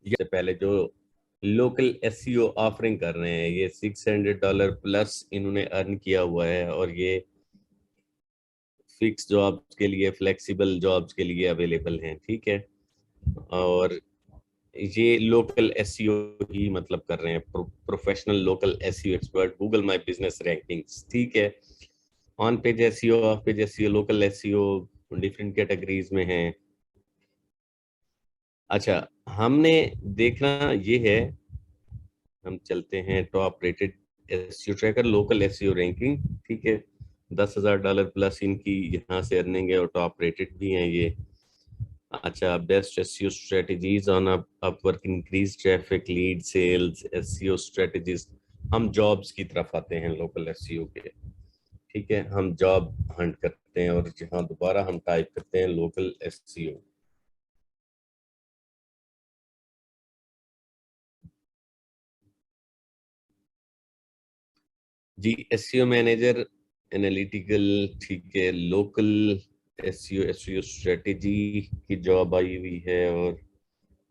से पहले जो लोकल एसईओ ऑफरिंग कर रहे हैं, ये $600 प्लस इन्होंने अर्न किया हुआ है, और ये फिक्स जॉब्स के लिए, फ्लेक्सिबल जॉब्स के लिए अवेलेबल हैं। ठीक है, और ये लोकल एसईओ ही मतलब कर रहे हैं, professional local SEO expert, Google my business rankings. ठीक है, on page SEO, of page SEO, local SEO, different categories में है। अच्छा, हमने देखना ये है, हम चलते हैं top rated SEO tracker, local SEO ranking. ठीक है, $10,000 प्लस इनकी यहाँ से अर्निंग है, और टॉप रेटेड भी हैं ये। अच्छा, best SEO strategies on Upwork, increase traffic, lead, sales, SEO strategies. हम जॉब्स की तरफ आते हैं लोकल एसईओ के। ठीक है, हम जॉब हंट करते हैं, और जहाँ दोबारा हम टाइप करते हैं लोकल एसईओ। जी, एसईओ मैनेजर, एनालिटिकल। ठीक है, लोकल एसईओ, एसईओ स्ट्रेटेजी की जॉब आई हुई है, और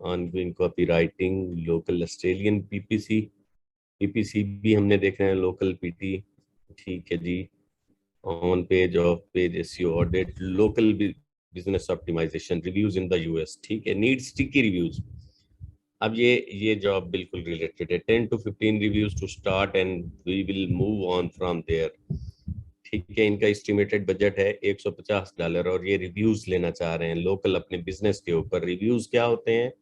ongoing copy writing, local Australian PPC. PPC भी हमने देखा है, लोकल पीटी। ठीक है जी, on page, off page SEO audit, local business optimisation, reviews in the US. ठीक है, नीड स्टिकी रिव्यूज। अब ये जॉब बिल्कुल रिलेटेड है, 10 to 15 reviews to start, and we will move on from there. ठीक है, इनका एस्टिमेटेड बजट है $150, और ये रिव्यूज लेना चाह रहे हैं लोकल अपने बिजनेस के ऊपर। रिव्यूज क्या होते हैं?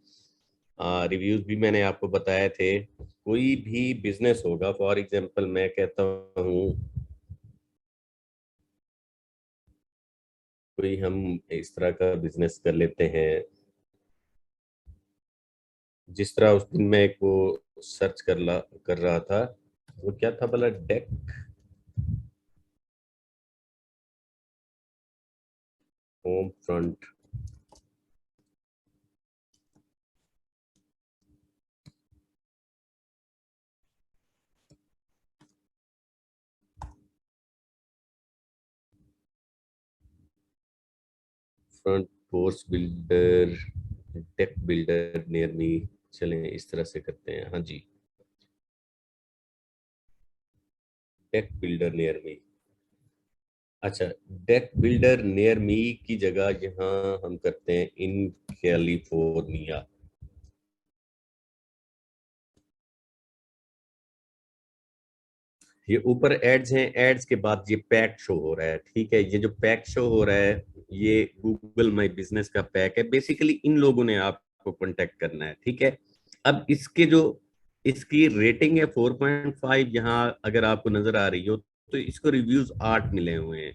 रिव्यूज भी मैंने आपको बताए थे। कोई भी बिजनेस होगा, फॉर एग्जांपल मैं कहता हूँ, कोई हम इस तरह का बिजनेस कर लेते हैं, जिस तरह उस दिन मैं एक वो सर्च कर रहा था, वो क्या था भला, deck home front. Front course builder, deck builder near me. चलें इस तरह से करते हैं, हाँ जी, डेक बिल्डर नियर मी। अच्छा, डेक बिल्डर नियर मी की जगह यहाँ हम करते हैं इन कैलिफोर्निया। ये ऊपर एड्स हैं, एड्स के बाद ये पैक शो हो रहा है। ठीक है, ये जो पैक शो हो रहा है, ये गूगल माई बिजनेस का पैक है। बेसिकली इन लोगों ने आपको कांटेक्ट करना है। ठीक है, अब इसके जो इसकी रेटिंग है 4.5, यहाँ अगर आपको नजर आ रही हो, तो इसको रिव्यूज 8 मिले हुए हैं।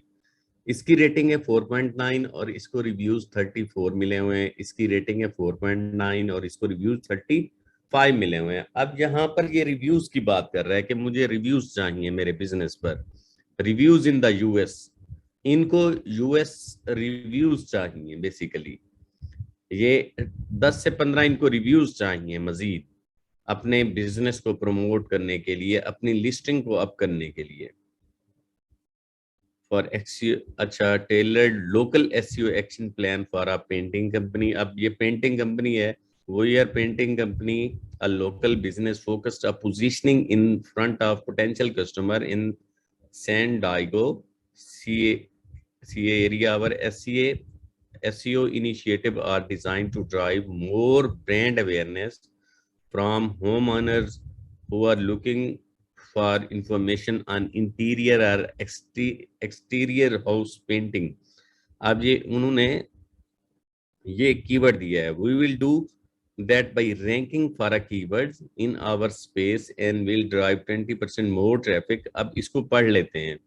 इसकी रेटिंग है 4.9, और इसको रिव्यूज 34 मिले हुए हैं। इसकी रेटिंग है 4.9, और इसको रिव्यूज 35 मिले हुए हैं। अब यहाँ पर ये रिव्यूज की बात कर रहा है कि मुझे रिव्यूज चाहिए मेरे बिजनेस पर, रिव्यूज इन द यूएस। इनको यूएस रिव्यूज चाहिए बेसिकली। ये 10 से 15 इनको रिव्यूज चाहिए मजीद, अपने बिजनेस को प्रमोट करने के लिए, अपनी लिस्टिंग को अप करने के लिए। फॉर एक्सियो, अच्छा, tailored local SEO action plan for a painting company. अब ये पेंटिंग कंपनी है, वो यार painting company, a local business focused a positioning in front of potential customer in San Diego C area. Our SEO initiative are designed to drive more brand awareness from homeowners who are looking for information on interior or exterior house painting। अब ये उन्होंने ये keyword दिया है, we will do that by ranking for a keywords in our space and will drive 20% more traffic। अब इसको पढ़ लेते हैं।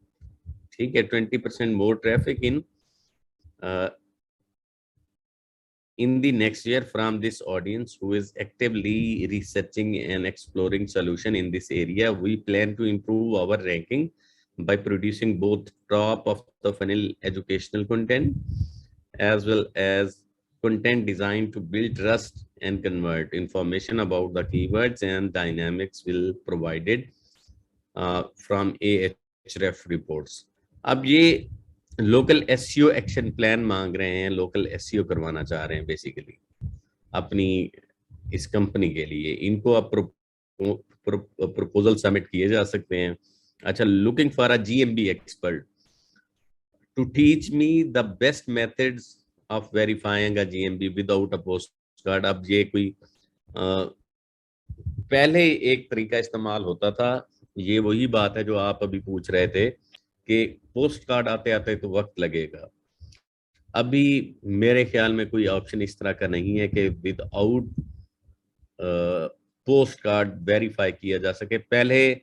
ठीक है, 20% more traffic in the next year from this audience who is actively researching and exploring solution in this area. We plan to improve our ranking by producing both top of the funnel educational content as well as content designed to build trust and convert. Information about the keywords and dynamics will provided from Ahref reports। अब ये local SEO action plan मांग रहे हैं, local SEO करवाना चाह रहे हैं basically अपनी इस कंपनी के लिए, इनको आप प्रपोजल सबमिट किए जा सकते हैं। अच्छा, looking for a GMB expert to teach me the best methods of verifying a GMB without a post card. अब ये कोई पहले एक तरीका इस्तेमाल होता था, ये वही बात है जो आप अभी पूछ रहे थे कि पोस्ट कार्ड आते आते तो वक्त लगेगा। अभी मेरे ख्याल में कोई ऑप्शन इस तरह का नहीं है कि विदाउट पोस्ट कार्ड वेरीफाई किया जा सके। पहले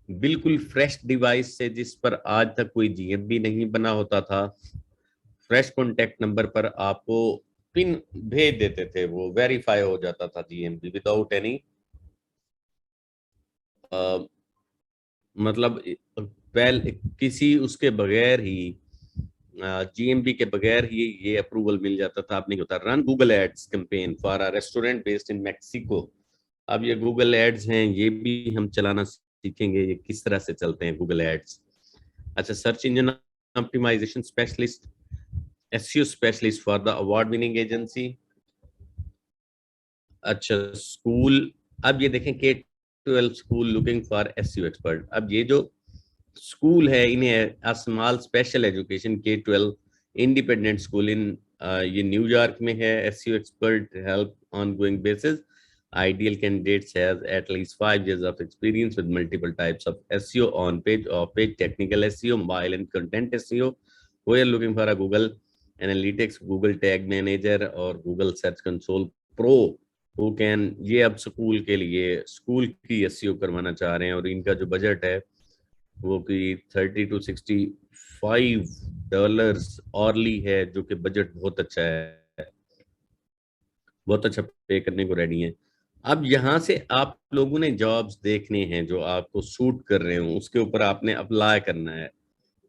बिल्कुल फ्रेश डिवाइस से जिस पर आज तक कोई जीएमबी नहीं बना होता था, फ्रेश कॉन्टेक्ट नंबर पर आपको पिन भेज देते थे, वो वेरीफाई हो जाता था जीएमबी विदाउट एनी, मतलब पहले किसी उसके बगैर ही, जीएमबी के बगैर ही ये अप्रूवल मिल जाता था। अब नहीं होता। Run Google ads campaign for a restaurant based in Mexico. अब ये गूगल एड्स हैं, ये भी हम चलाना सीखेंगे, ये किस तरह से चलते हैं गूगल एड्स। अच्छा, search engine optimization specialist, SEO specialist for the award winning agency. अच्छा, स्कूल, अब ये देखें K-12 school looking for SEO expert. अब ये जो स्कूल है, इन्हें a small special education K-12 independent school in, ये न्यूयॉर्क में है। SEO expert help on going basis. Ideal candidates has at least 5 years of experience with multiple types of SEO, on page, off page, technical SEO, mobile and content SEO. We are looking for a Google Analytics, Google Tag Manager और Google Search Console Pro who can, ये अब school के लिए school की SEO करवाना चाह रहे हैं, और इनका जो बजट है वो कि $30 to $65 ऑरली है, जो कि बजट बहुत अच्छा है, बहुत अच्छा पे करने को रेडी है। अब यहाँ से आप लोगों ने जॉब्स देखने हैं जो आपको सूट कर रहे हो, उसके ऊपर आपने अप्लाई करना है।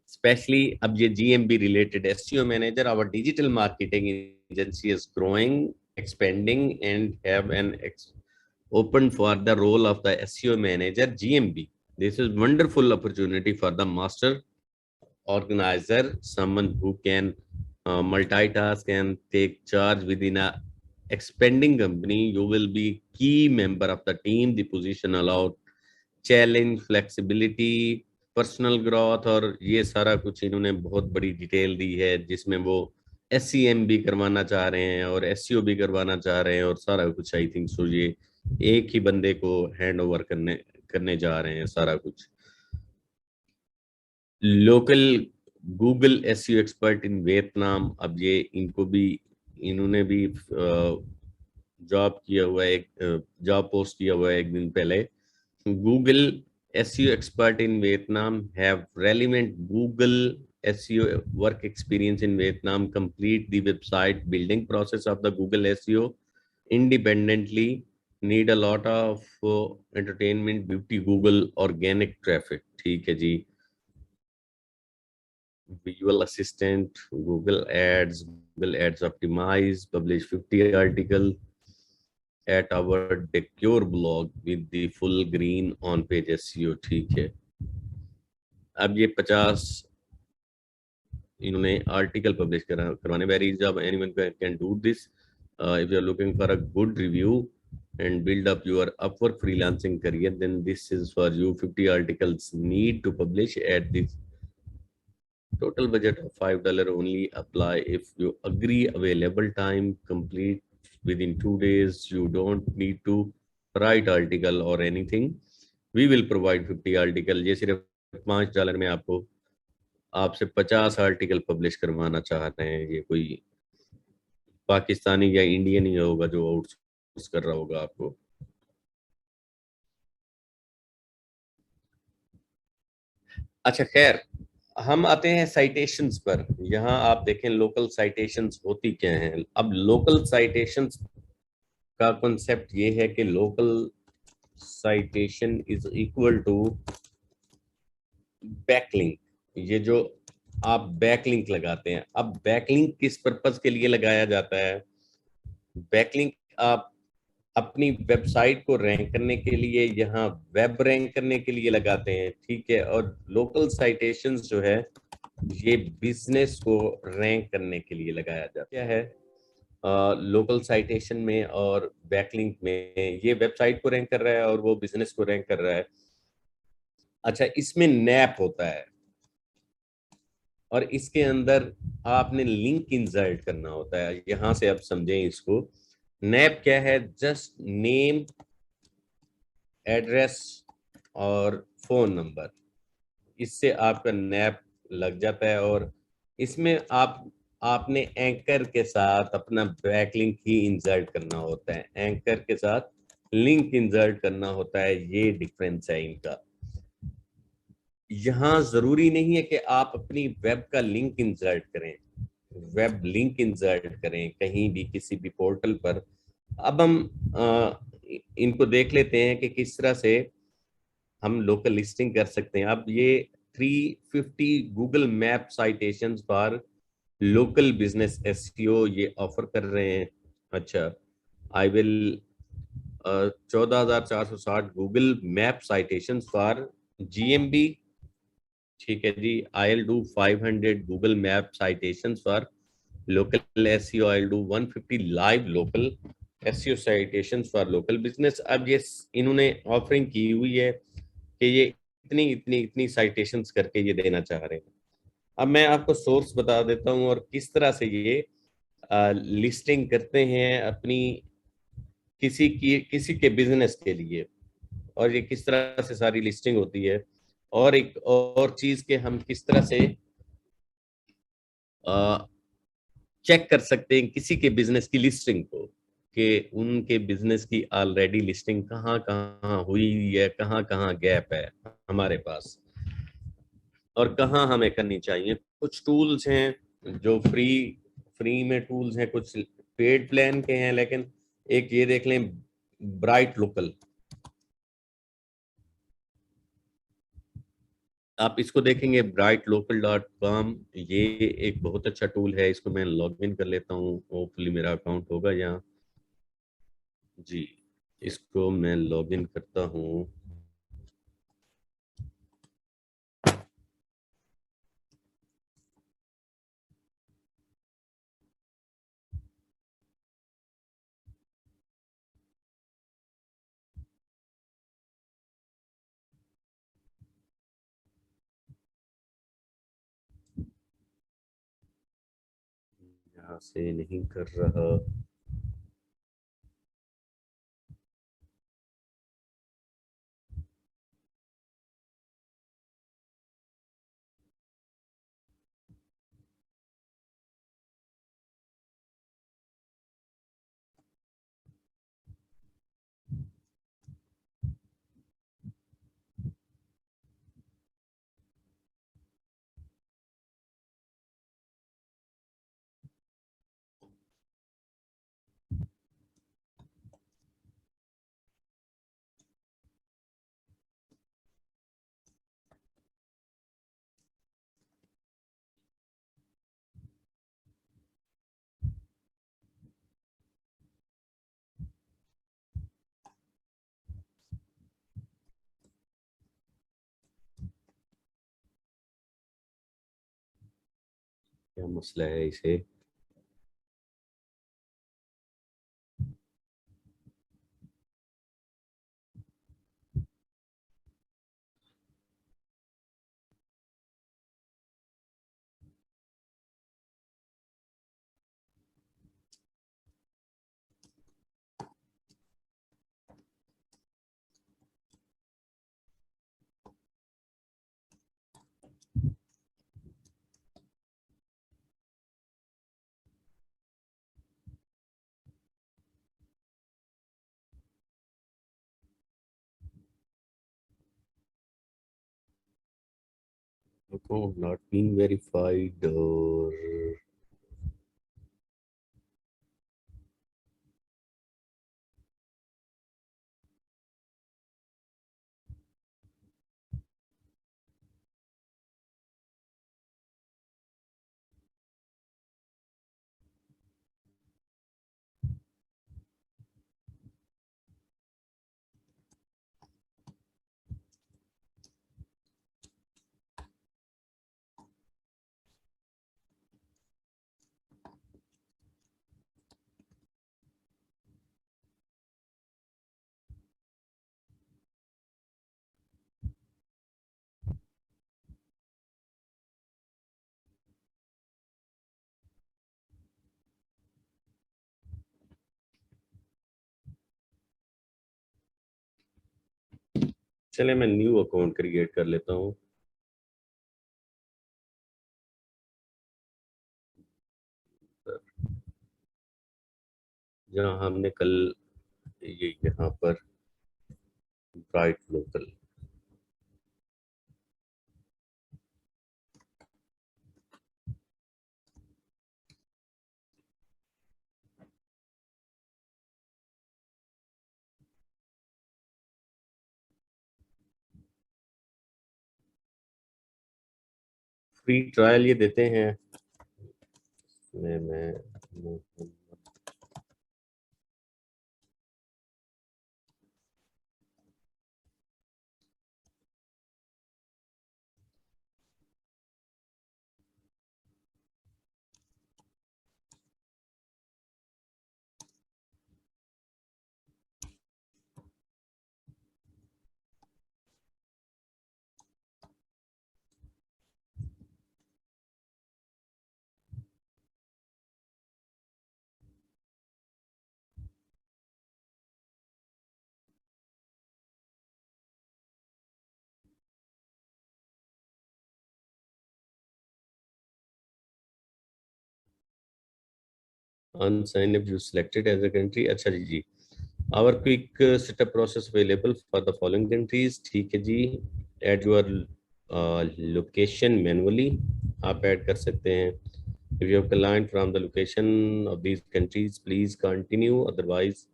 स्पेशली अब ये GMB related SEO manager, our digital marketing agency is growing, expanding and have an opened for the role of the SEO manager GMB. This is wonderful opportunity for the master organizer, someone who can multitask and take charge within a expanding company. You will be key member of the team. The position allowed challenge, flexibility, personal growth, और ये सारा कुछ इन्होंने बहुत बड़ी detail दी है, जिसमें वो SEM भी करवाना चाह रहे हैं और SEO भी करवाना चाह रहे हैं, और सारा कुछ आई थिंक सो ये एक ही बंदे को हैंड ओवर करने करने जा रहे हैं सारा कुछ। Local Google SEO expert in Vietnam, अब ये इनको भी, इन्होंने भी जॉब किया हुआ है, एक जॉब पोस्ट किया हुआ है एक दिन पहले। Google SEO expert in Vietnam have relevant Google SEO work experience in Vietnam. Complete the website building process of the Google SEO independently. Need a lot of entertainment, beauty, Google organic traffic. ठीक है जी। Visual assistant, Google Ads optimize, publish 50 articles at our Decure blog with the full green on page SEO। ठीक है। अब ये 50 इन्होंने article publish करवाने। Very job anyone can do this if you are looking for a good review and build up your Upwork freelancing career, then this is for you। 50 articles need to publish at this total budget of $5 only. Apply if you agree, available time complete within 2 days। You don't need to write article or anything, we will provide 50 article। ये सिर्फ $5 में आपको, आपसे 50 article publish करवाना चाह रहे हैं। ये कोई पाकिस्तानी या इंडियन ही होगा जो आउटसोर्स कर रहा होगा आपको। अच्छा खैर, हम आते हैं साइटेशंस पर। यहाँ आप देखें लोकल साइटेशंस होती क्या हैं। अब लोकल साइटेशंस का कॉन्सेप्ट ये है कि local citation is equal to backlink. ये जो आप बैकलिंक लगाते हैं, अब बैकलिंक किस पर्पस के लिए लगाया जाता है? बैकलिंक आप अपनी वेबसाइट को रैंक करने के लिए, यहाँ वेब रैंक करने के लिए लगाते हैं, ठीक है। और लोकल साइटेशंस जो है ये बिजनेस को रैंक करने के लिए लगाया जाता है। क्या है? लोकल साइटेशन में और बैकलिंक में, ये वेबसाइट को रैंक कर रहा है और वो बिजनेस को रैंक कर रहा है। अच्छा, इसमें नैप होता है और इसके अंदर आपने लिंक इंसर्ट करना होता है। यहां से आप समझें इसको। नैप क्या है? जस्ट नेम, एड्रेस और फोन नंबर, इससे आपका नैप लग जाता है। और इसमें आपने एंकर के साथ अपना बैकलिंक ही इंसर्ट करना होता है, एंकर के साथ लिंक इंसर्ट करना होता है। ये डिफरेंस है इनका। यहाँ जरूरी नहीं है कि आप अपनी वेब का लिंक इंसर्ट करें, वेब लिंक इंसर्ट करें कहीं भी किसी भी पोर्टल पर। अब हम इनको देख लेते हैं कि किस तरह से हम लोकल लिस्टिंग कर सकते हैं। अब ये 350 Google map citations for local business SEO ये ऑफर कर रहे हैं। अच्छा, I will 14,460 Google map citations for GMB. ठीक है जी। I'll do 500 Google map citations for local SEO. I will do 150 live local SEO citations for local business. अब ये इन्होंने ऑफरिंग की हुई है कि ये इतनी इतनी इतनी साइटेशंस करके ये देना चाह रहे हैं। अब मैं आपको सोर्स बता देता हूँ और किस तरह से ये लिस्टिंग करते हैं अपनी किसी के बिजनेस के लिए, और ये किस तरह से सारी लिस्टिंग होती है। और एक और चीज के हम किस तरह से चेक कर सकते हैं किसी के बिजनेस की लिस्टिंग को, कि उनके बिजनेस की ऑलरेडी लिस्टिंग कहाँ कहाँ हुई है, कहाँ कहाँ गैप है हमारे पास, और कहाँ हमें करनी चाहिए। कुछ टूल्स हैं जो फ्री फ्री में टूल्स हैं, कुछ पेड प्लान के हैं। लेकिन एक ये देख लें, ब्राइट लोकल, आप इसको देखेंगे brightlocal.com। ये एक बहुत अच्छा टूल है। इसको मैं लॉग इन कर लेता हूँ, होपफुली मेरा अकाउंट होगा यहाँ। जी, इसको मैं लॉग इन करता हूँ। यहाँ से नहीं कर रहा। क्या मसला है इसे? अकाउंट नॉट बीन वेरीफाइड, और चले मैं न्यू अकाउंट क्रिएट कर लेता हूँ। जहाँ हमने कल ये यहाँ पर ब्राइट लोकल, फ्री ट्रायल ये देते हैं। मैं unsigned if you selected as a country। अच्छा जी जी, our quick setup process available for the following countries. ठीक है जी, एड योर लोकेशन मैनुअली, आप ऐड कर सकते हैं। If you have client from the location of these countries please continue, otherwise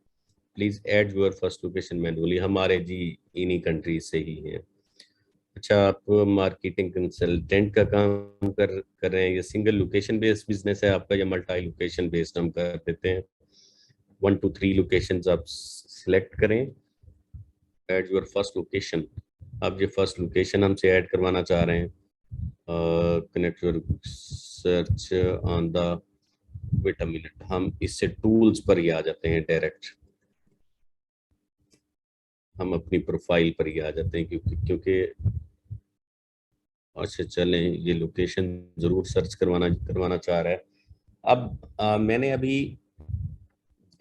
please add your first location manually. हमारे जी इन्हीं कंट्रीज से ही हैं। अच्छा, आप मार्केटिंग कंसल्टेंट का काम कर रहे हैं, ये सिंगल लोकेशन बेस्ड बिजनेस है आपका या मल्टी लोकेशन बेस्ड, हम कर देते हैं। 1 to 3 लोकेशन आप सिलेक्ट करें, ऐड योर फर्स्ट लोकेशन। आप ये फर्स्ट लोकेशन हमसे ऐड करवाना चाह रहे हैं। Connect your search on the, wait a minute, हम इससे टूल्स पर ही आ जाते हैं डायरेक्ट, हम अपनी प्रोफाइल पर ही आ जाते हैं, क्योंकि क्योंकि अच्छा चलें, ये लोकेशन जरूर सर्च करवाना करवाना चाह रहा है। अब मैंने अभी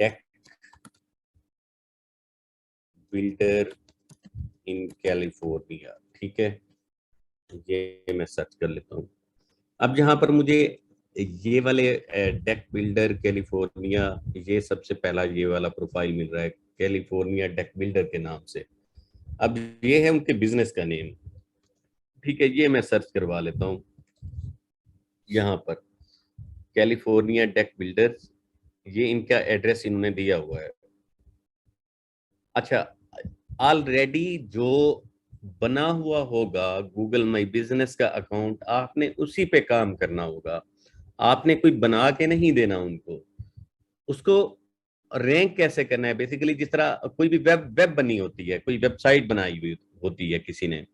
डेक बिल्डर इन कैलिफोर्निया, ठीक है, ये मैं सर्च कर लेता हूँ। अब जहां पर मुझे ये वाले डेक बिल्डर कैलिफोर्निया, ये सबसे पहला ये वाला प्रोफाइल मिल रहा है कैलिफोर्निया डेक बिल्डर के नाम से। अब ये है उनके बिजनेस का नेम, ठीक है, ये मैं सर्च करवा लेता हूँ यहाँ पर, कैलिफोर्निया डेक बिल्डर्स, ये इनका एड्रेस इन्होंने दिया हुआ है। अच्छा, ऑलरेडी जो बना हुआ होगा गूगल माई बिजनेस का अकाउंट, आपने उसी पे काम करना होगा, आपने कोई बना के नहीं देना उनको। उसको रैंक कैसे करना है, बेसिकली जिस तरह कोई भी वेब वेब बनी होती है, कोई वेबसाइट बनाई हुई होती है किसी ने,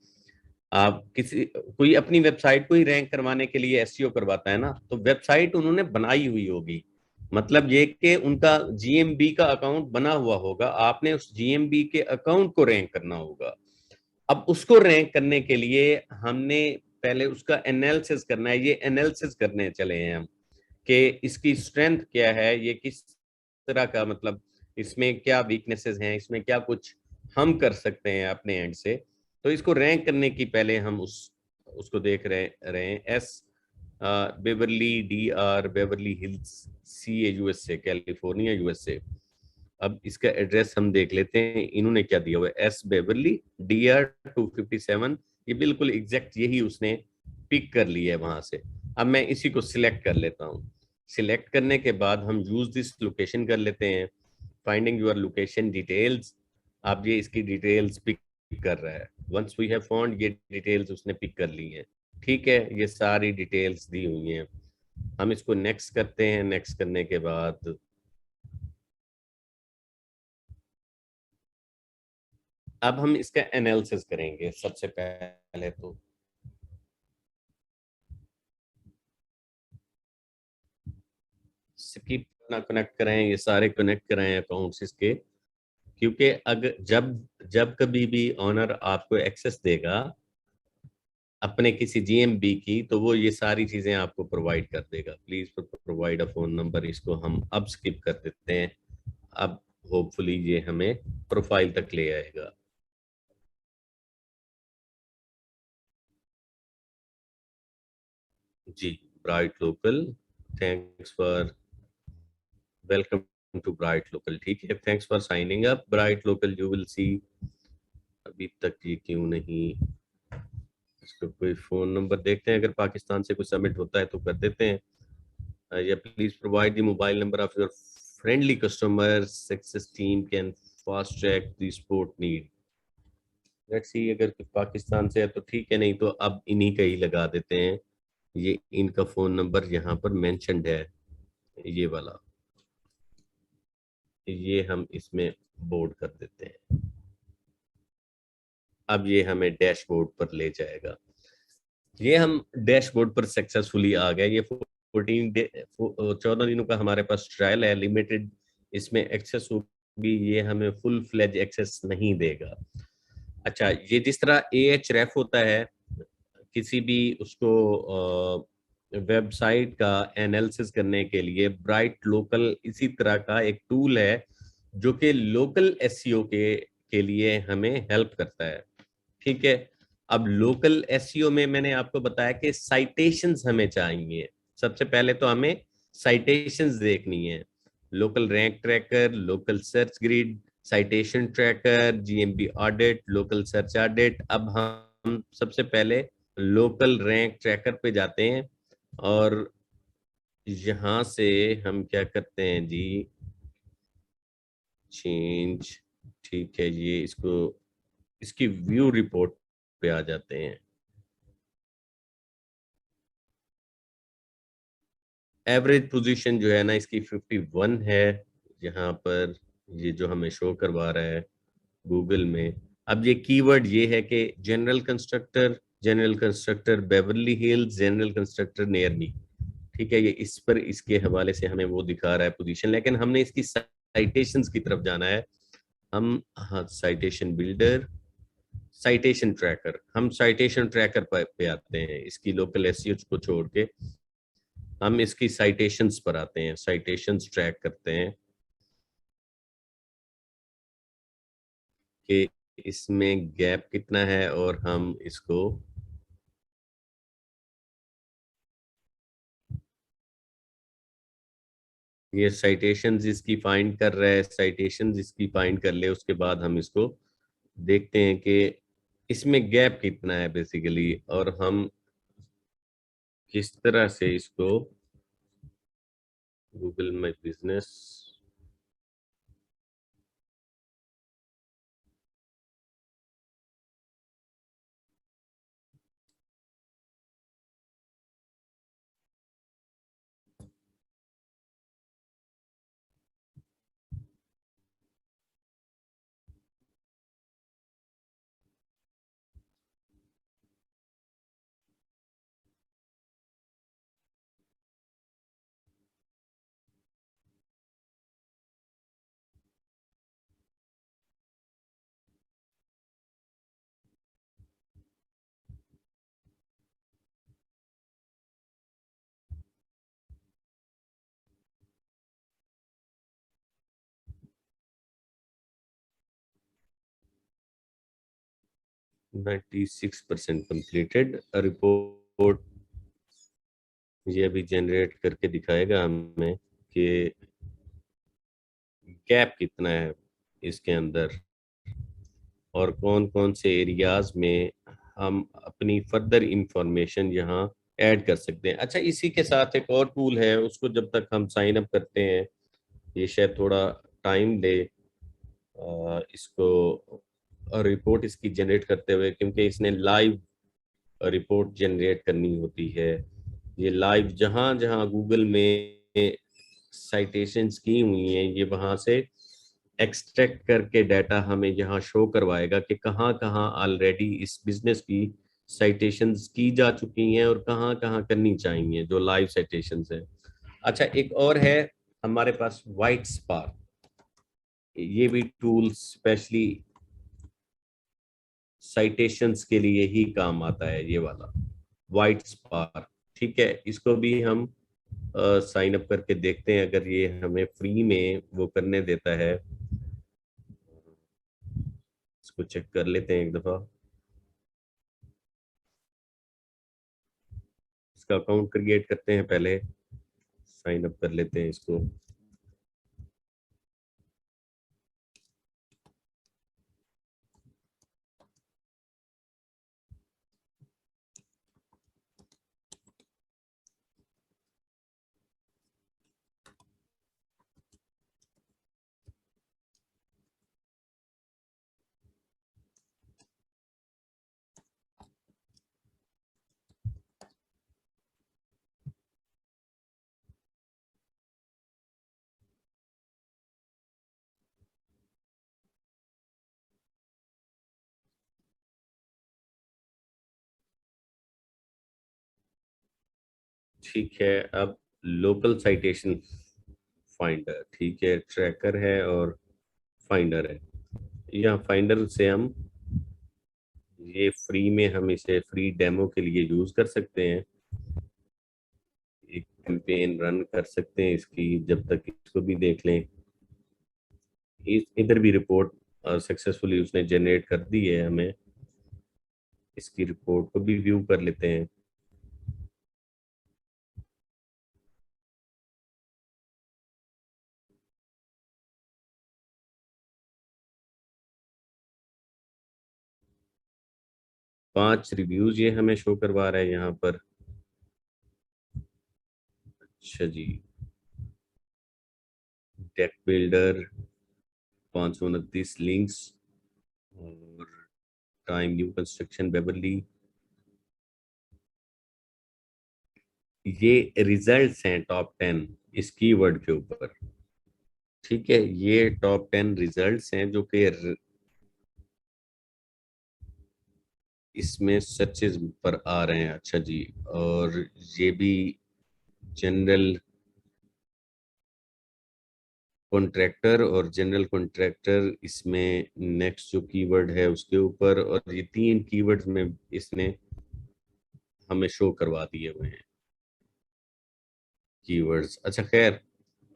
आप किसी कोई अपनी वेबसाइट को ही रैंक करवाने के लिए एसईओ करवाता है ना, तो वेबसाइट उन्होंने बनाई हुई होगी, मतलब ये कि उनका जीएमबी का अकाउंट बना हुआ होगा, आपने उस जीएमबी के अकाउंट को रैंक करना होगा। अब उसको रैंक करने के लिए हमने पहले उसका एनालिसिस करना है, ये एनालिसिस करने चले हैं हम कि इसकी स्ट्रेंथ क्या है, ये किस तरह का, मतलब इसमें क्या वीकनेसेस हैं, इसमें क्या कुछ हम कर सकते हैं अपने एंड से। तो इसको रैंक करने की पहले हम उसको देख रहे हैं। S Beverly D R Beverly Hills C A USA, California USA. अब इसका एड्रेस हम देख लेते हैं, इन्होंने क्या दिया हुआ है, एस बेवरली डी आर 257, ये बिल्कुल एग्जैक्ट यही उसने पिक कर लिया है वहां से। अब मैं इसी को सिलेक्ट कर लेता हूँ। सिलेक्ट करने के बाद हम यूज दिस लोकेशन कर लेते हैं, फाइंडिंग योर लोकेशन डिटेल्स। अब ये इसकी डिटेल्स पिक कर रहा है, वंस वी हैव फाउंड, ये डिटेल्स उसने पिक कर ली हैं, ठीक है, ये सारी डिटेल्स दी हुई हैं। हम इसको नेक्स्ट करते हैं, नेक्स्ट करने के बाद अब हम इसका एनालिसिस करेंगे। सबसे पहले तो स्किप ना कनेक्ट कराएं, ये सारे कनेक्ट कराएं अकाउंट्स इसके, क्योंकि अगर जब जब कभी भी ऑनर आपको एक्सेस देगा अपने किसी जीएमबी की, तो वो ये सारी चीजें आपको प्रोवाइड कर देगा। Please provide a phone number, इसको हम अब स्किप कर देते हैं। अब होपफुली ये हमें प्रोफाइल तक ले आएगा। जी, Bright Local, thanks for, welcome to Bright Local. ठीक है, thanks for signing up Bright Local. You will see, अभी तक ये क्यों नहीं, इसको कोई फोन नंबर देखते हैं, अगर पाकिस्तान से कुछ सबमिट होता है तो कर देते हैं। या please provide the mobile number of your friendly customer, success team can fast track the support need. Let's see, अगर पाकिस्तान से है तो ठीक है, नहीं तो अब इन्हीं का ही लगा देते हैं। ये इनका फोन नंबर यहाँ पर मेंशन्ड है, ये वाला, ये हम इसमें बोर्ड कर देते हैं। अब ये हमें डैशबोर्ड पर ले जाएगा। ये हम डैशबोर्ड पर सक्सेसफुली आ गए। ये 14 दिनों का हमारे पास ट्रायल है, लिमिटेड इसमें एक्सेस होगी, ये हमें फुल फ्लेज एक्सेस नहीं देगा। अच्छा, ये जिस तरह AHREF होता है, किसी भी उसको वेबसाइट का एनालिसिस करने के लिए ब्राइट लोकल इसी तरह का एक टूल है जो कि लोकल एसईओ के लिए हमें हेल्प करता है। ठीक है, अब लोकल एसईओ में मैंने आपको बताया कि साइटेशंस हमें चाहिए। सबसे पहले तो हमें साइटेशंस देखनी है। Local rank tracker, local search grid, citation tracker, GMB audit, local search audit. अब हम सबसे पहले लोकल रैंक ट्रैकर पे जाते हैं और यहां से हम क्या करते हैं जी, चेंज, ठीक है, ये इसको, इसकी व्यू रिपोर्ट पे आ जाते हैं। एवरेज पोजीशन जो है ना इसकी 51 है यहाँ पर, ये जो हमें शो करवा रहा है गूगल में। अब ये कीवर्ड ये है कि general constructor, general constructor Beverly hills, general constructor near me. ठीक है, ये इस पर इसके हवाले से हमें वो दिखा रहा है पोजीशन, लेकिन हमने इसकी साइटेशंस की तरफ जाना है। हम, हाँ, साइटेशन बिल्डर, साइटेशन ट्रैकर, हम साइटेशन ट्रैकर पे आते हैं, इसकी लोकल एसईओ को छोड़ के हम इसकी साइटेशंस पर आते हैं, साइटेशंस ट्रैक करते हैं कि इसमें गैप कितना है, और हम इसको, ये साइटेशंस इसकी फाइंड कर रहा है, साइटेशंस इसकी फाइंड कर ले, उसके बाद हम इसको देखते हैं कि इसमें गैप कितना है बेसिकली, और हम किस तरह से इसको Google my business, 96% completed report, ये अभी जनरेट करके दिखाएगा हमें कि गैप कितना है इसके अंदर, और कौन कौन से एरियाज में हम अपनी फर्दर इंफॉर्मेशन यहाँ ऐड कर सकते हैं। अच्छा, इसी के साथ एक और टूल है, उसको जब तक हम साइन अप करते हैं, ये शायद थोड़ा टाइम ले इसको रिपोर्ट इसकी जनरेट करते हुए, क्योंकि इसने लाइव रिपोर्ट जनरेट करनी होती है। ये लाइव जहां जहां गूगल में साइटेशंस की हुई हैं, ये वहां से एक्सट्रैक्ट करके डाटा हमें यहाँ शो करवाएगा कि कहाँ कहाँ ऑलरेडी इस बिजनेस की साइटेशंस की जा चुकी हैं और कहाँ कहाँ करनी चाहिए, जो लाइव साइटेशंस है। अच्छा, एक और है हमारे पास वाइट स्पार्क, ये भी टूल स्पेशली साइटेशंस के लिए ही काम आता है, ये वाला वाइट स्पार्क। ठीक है, इसको भी हम साइन अप करके देखते हैं, अगर ये हमें फ्री में वो करने देता है। इसको चेक कर लेते हैं एक दफा। इसका अकाउंट क्रिएट करते हैं, पहले साइन अप कर लेते हैं इसको। ठीक है, अब लोकल साइटेशन फाइंडर, ठीक है, ट्रैकर है और फाइंडर है। यहाँ फाइंडर से हम ये फ्री में हम इसे फ्री डेमो के लिए यूज कर सकते हैं। एक कैंपेन रन कर सकते हैं इसकी, जब तक इसको भी देख लें। इधर भी रिपोर्ट सक्सेसफुली उसने जनरेट कर दी है, हमें इसकी रिपोर्ट को भी व्यू कर लेते हैं। 5 रिव्यूज ये हमें शो करवा रहा है यहाँ पर। अच्छा जी, टेक बिल्डर 529 लिंक्स और टाइम न्यू कंस्ट्रक्शन बेवरली। ये रिजल्ट्स हैं टॉप 10 इस कीवर्ड के ऊपर। ठीक है, ये टॉप 10 रिजल्ट्स हैं जो कि इसमें सर्चेज पर आ रहे हैं। अच्छा जी, और ये भी जनरल कॉन्ट्रैक्टर और जनरल कॉन्ट्रैक्टर इसमें नेक्स्ट जो कीवर्ड है उसके ऊपर, और ये 3 कीवर्ड्स में इसने हमें शो करवा दिए हुए हैं कीवर्ड्स। अच्छा खैर,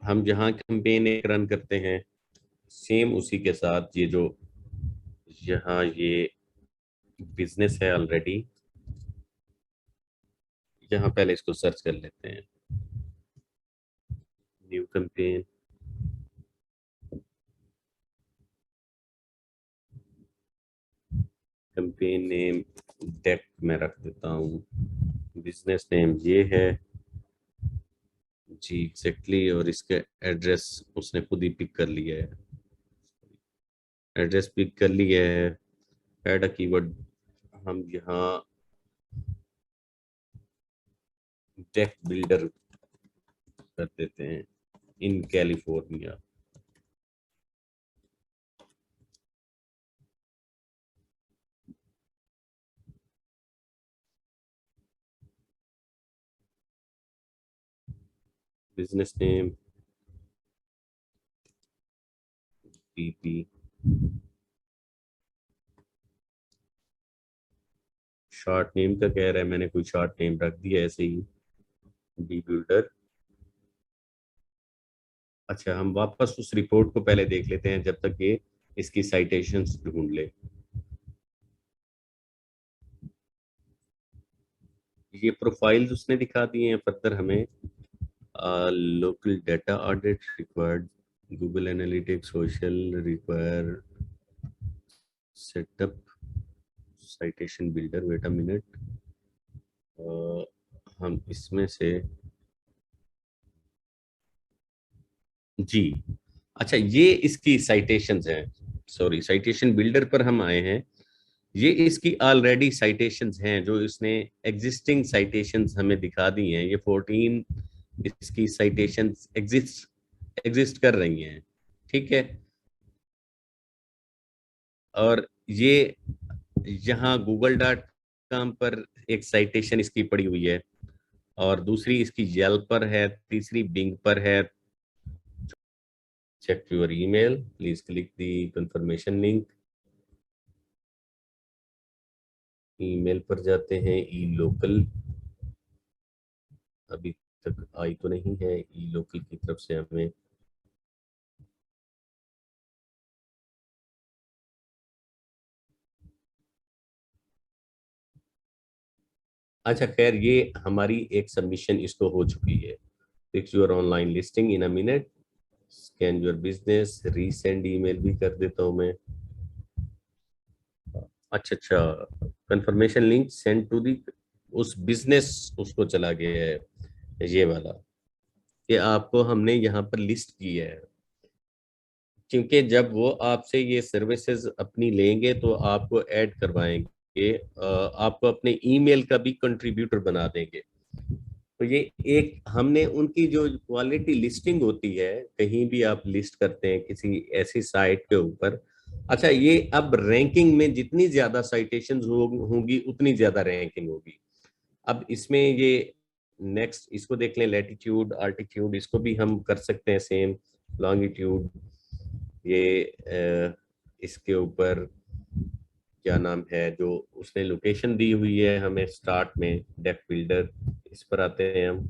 हम जहाँ कैंपेन एक रन करते हैं सेम उसी के साथ ये जो यहाँ ये बिजनेस है ऑलरेडी, यहाँ पहले इसको सर्च कर लेते हैं। New campaign, campaign name deck में रख देता हूँ, बिजनेस नेम ये है जी एग्जैक्टली, और इसका एड्रेस उसने खुद ही पिक कर लिया है। एड्रेस पिक कर लिया है। ऐड अ कीवर्ड, हम यहाँ डेक बिल्डर कर देते हैं in California. Business name PP, short name का कह रहा है, मैंने कोई शॉर्ट नेम रख दिया ऐसे ही, डी बिल्डर। अच्छा, हम वापस उस रिपोर्ट को पहले देख लेते हैं जब तक ये इसकी साइटेशंस ढूंढ ले। ये प्रोफाइल्स उसने दिखा दिए हैं फर्दर हमें। Local data audit required, Google analytics social require setup citation builder, wait a minute. हम इसमें से जी, अच्छा ये इसकी साइटेशंस हैं। सॉरी, साइटेशन बिल्डर पर हम आए हैं। ये इसकी ऑलरेडी साइटेशंस हैं जो इसने एग्जिस्टिंग साइटेशंस हमें दिखा दी हैं। ये 14 इसकी साइटेशंस एग्जिस्ट कर रही हैं। ठीक है, और ये यहाँ google.com पर एक साइटेशन इसकी पड़ी हुई है, और दूसरी इसकी येल्प पर है, तीसरी बिंग पर है। Check your email, please click the confirmation link. Email पर जाते हैं, ई लोकल अभी तक आई तो नहीं है, ई लोकल की तरफ से हमें अच्छा खैर, ये हमारी एक सबमिशन इसको हो चुकी है। Fix your online listing in a minute, scan your business, resend email भी कर देता हूँ मैं। अच्छा अच्छा, confirmation link send to the, उस बिजनेस उसको चला गया है ये वाला, कि आपको हमने यहाँ पर लिस्ट किया है। क्योंकि जब वो आपसे ये सर्विसेज अपनी लेंगे तो आपको ऐड करवाएंगे, आपको अपने ईमेल का भी कंट्रीब्यूटर बना देंगे। तो ये एक हमने उनकी जो क्वालिटी लिस्टिंग होती है, कहीं भी आप लिस्ट करते हैं किसी ऐसी साइट के ऊपर, अच्छा ये अब रैंकिंग में जितनी ज्यादा साइटेशंस होंगी उतनी ज्यादा रैंकिंग होगी। अब इसमें ये नेक्स्ट इसको देख लें, लैटिट्यूड आल्टीट्यूड, इसको भी हम कर सकते हैं सेम, लॉन्गिट्यूड, ये इसके ऊपर क्या नाम है, जो उसने लोकेशन दी हुई है हमें स्टार्ट में, डेफ बिल्डर, इस पर आते हैं हम।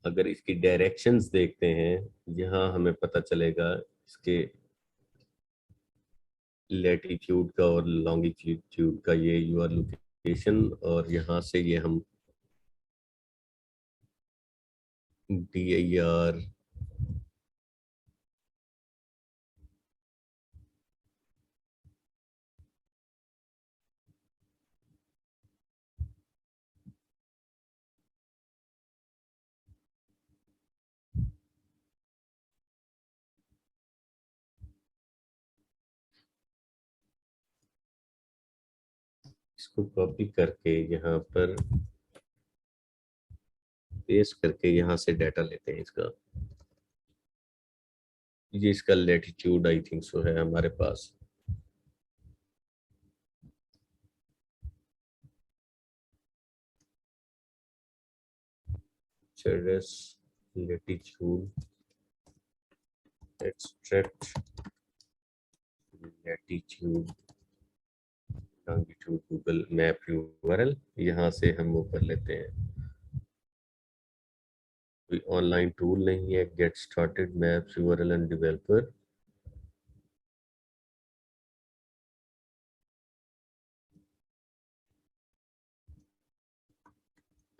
अगर इसकी डायरेक्शंस देखते हैं, यहाँ हमें पता चलेगा इसके लैटिट्यूड का और लॉन्गिट्यूड का, ये यूआर लोकेशन, और यहाँ से ये हम DIR, इसको कॉपी करके यहाँ पर पेस्ट करके यहाँ से डाटा लेते हैं इसका। ये इसका लैटिट्यूड आई थिंक सो है हमारे पास। चरस latitude, extract latitude longitude Google map URL, यहाँ से हम वो कर लेते हैं। कोई ऑनलाइन टूल नहीं है, get started maps URL and developer,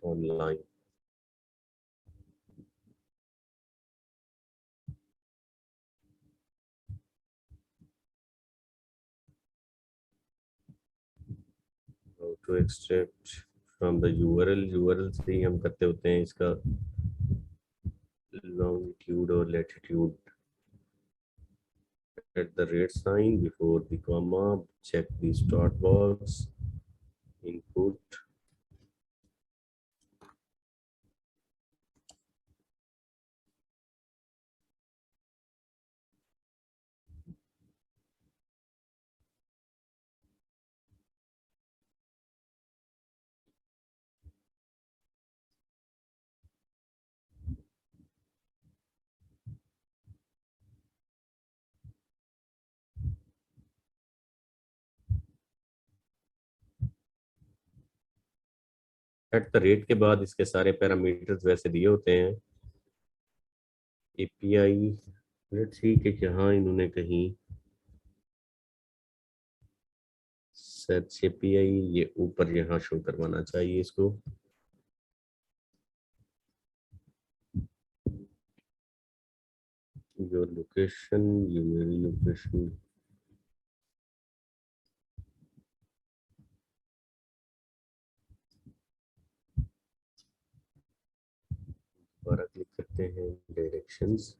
online. How to extract from the URL, URL से ही हम करते होते हैं इसका longitude or latitude, at the rate sign before the comma, check the start box, input, at the rate के बाद इसके सारे पैरामीटर्स वैसे दिए होते हैं। एपीआई, लेट्स सी कि यहाँ इन्होंने कहीं सर्च एपीआई ये ऊपर यहाँ शो करवाना चाहिए इसको। योर लोकेशन, ये मेरी लोकेशन, दोबारा क्लिक करते हैं, डायरेक्शंस,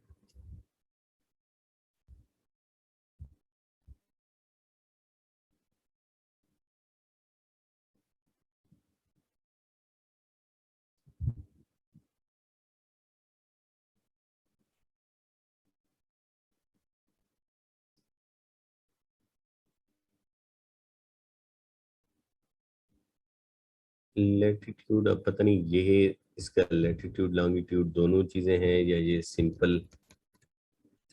लैटिट्यूड, अब पता नहीं ये इसका लैटिट्यूड लॉन्गिट्यूड दोनों चीजें हैं या ये सिंपल,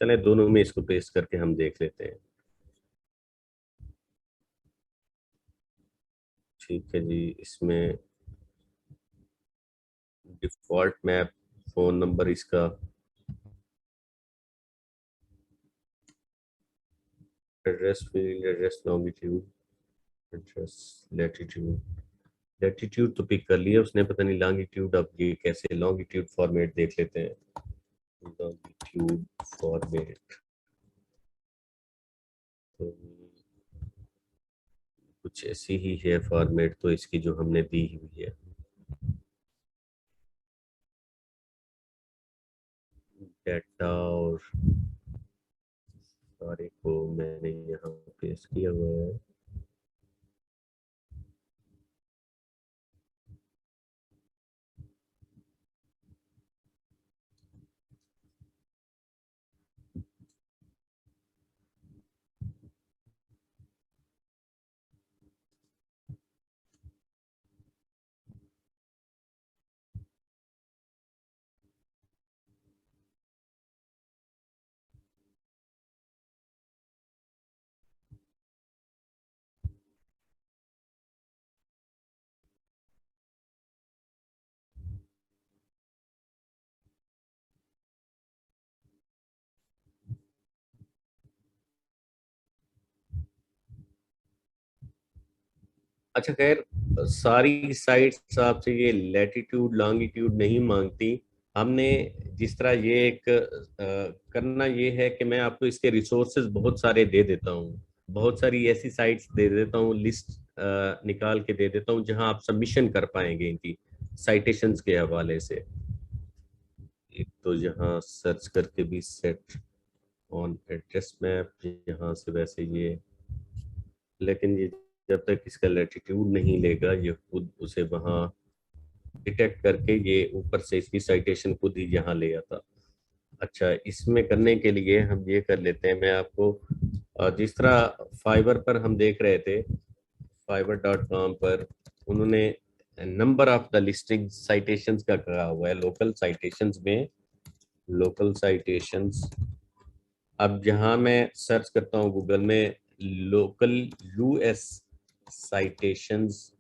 चले दोनों में इसको पेस्ट करके हम देख लेते हैं। ठीक है जी, इसमें डिफॉल्ट मैप, फोन नंबर इसका, address field, address longitude, address latitude, latitude तो पिक कर लिया उसने, पता नहीं लॉन्गिट्यूड। अब ये कैसे लॉन्गिट्यूड फॉर्मेट देख लेते हैं। लॉन्गिट्यूड फॉर्मेट तो कुछ ऐसी ही है फॉर्मेट तो इसकी जो हमने दी हुई है। डाटा और सारे को मैंने यहाँ पेस्ट किया हुआ है। अच्छा खैर, सारी साइट्स आपसे ये लैटिट्यूड लॉन्गिट्यूड नहीं मांगती। हमने जिस तरह ये एक करना ये है कि मैं आपको इसके रिसोर्सेज बहुत सारे दे देता हूँ। बहुत सारी ऐसी साइट्स दे देता हूँ, लिस्ट निकाल के दे देता हूँ जहां आप सबमिशन कर पाएंगे इनकी साइटेशंस के हवाले से। एक तो यहाँ सर्च करके भी सेट ऑन एड्रेस मैप, यहाँ से वैसे ये, लेकिन ये जब तक इसका लैटिट्यूड नहीं लेगा ये खुद उसे वहां डिटेक्ट करके ये ऊपर से इसकी साइटेशन खुद ही यहाँ ले आता। अच्छा, इसमें करने के लिए हम ये कर लेते हैं, मैं आपको जिस तरह फाइवर पर हम देख रहे थे, fiverr.com पर उन्होंने number of the listing citations का कहा हुआ है लोकल साइटेशंस में। लोकल साइटेशंस, अब जहां मैं सर्च करता हूं गूगल में लोकल यूएस साइटेशंस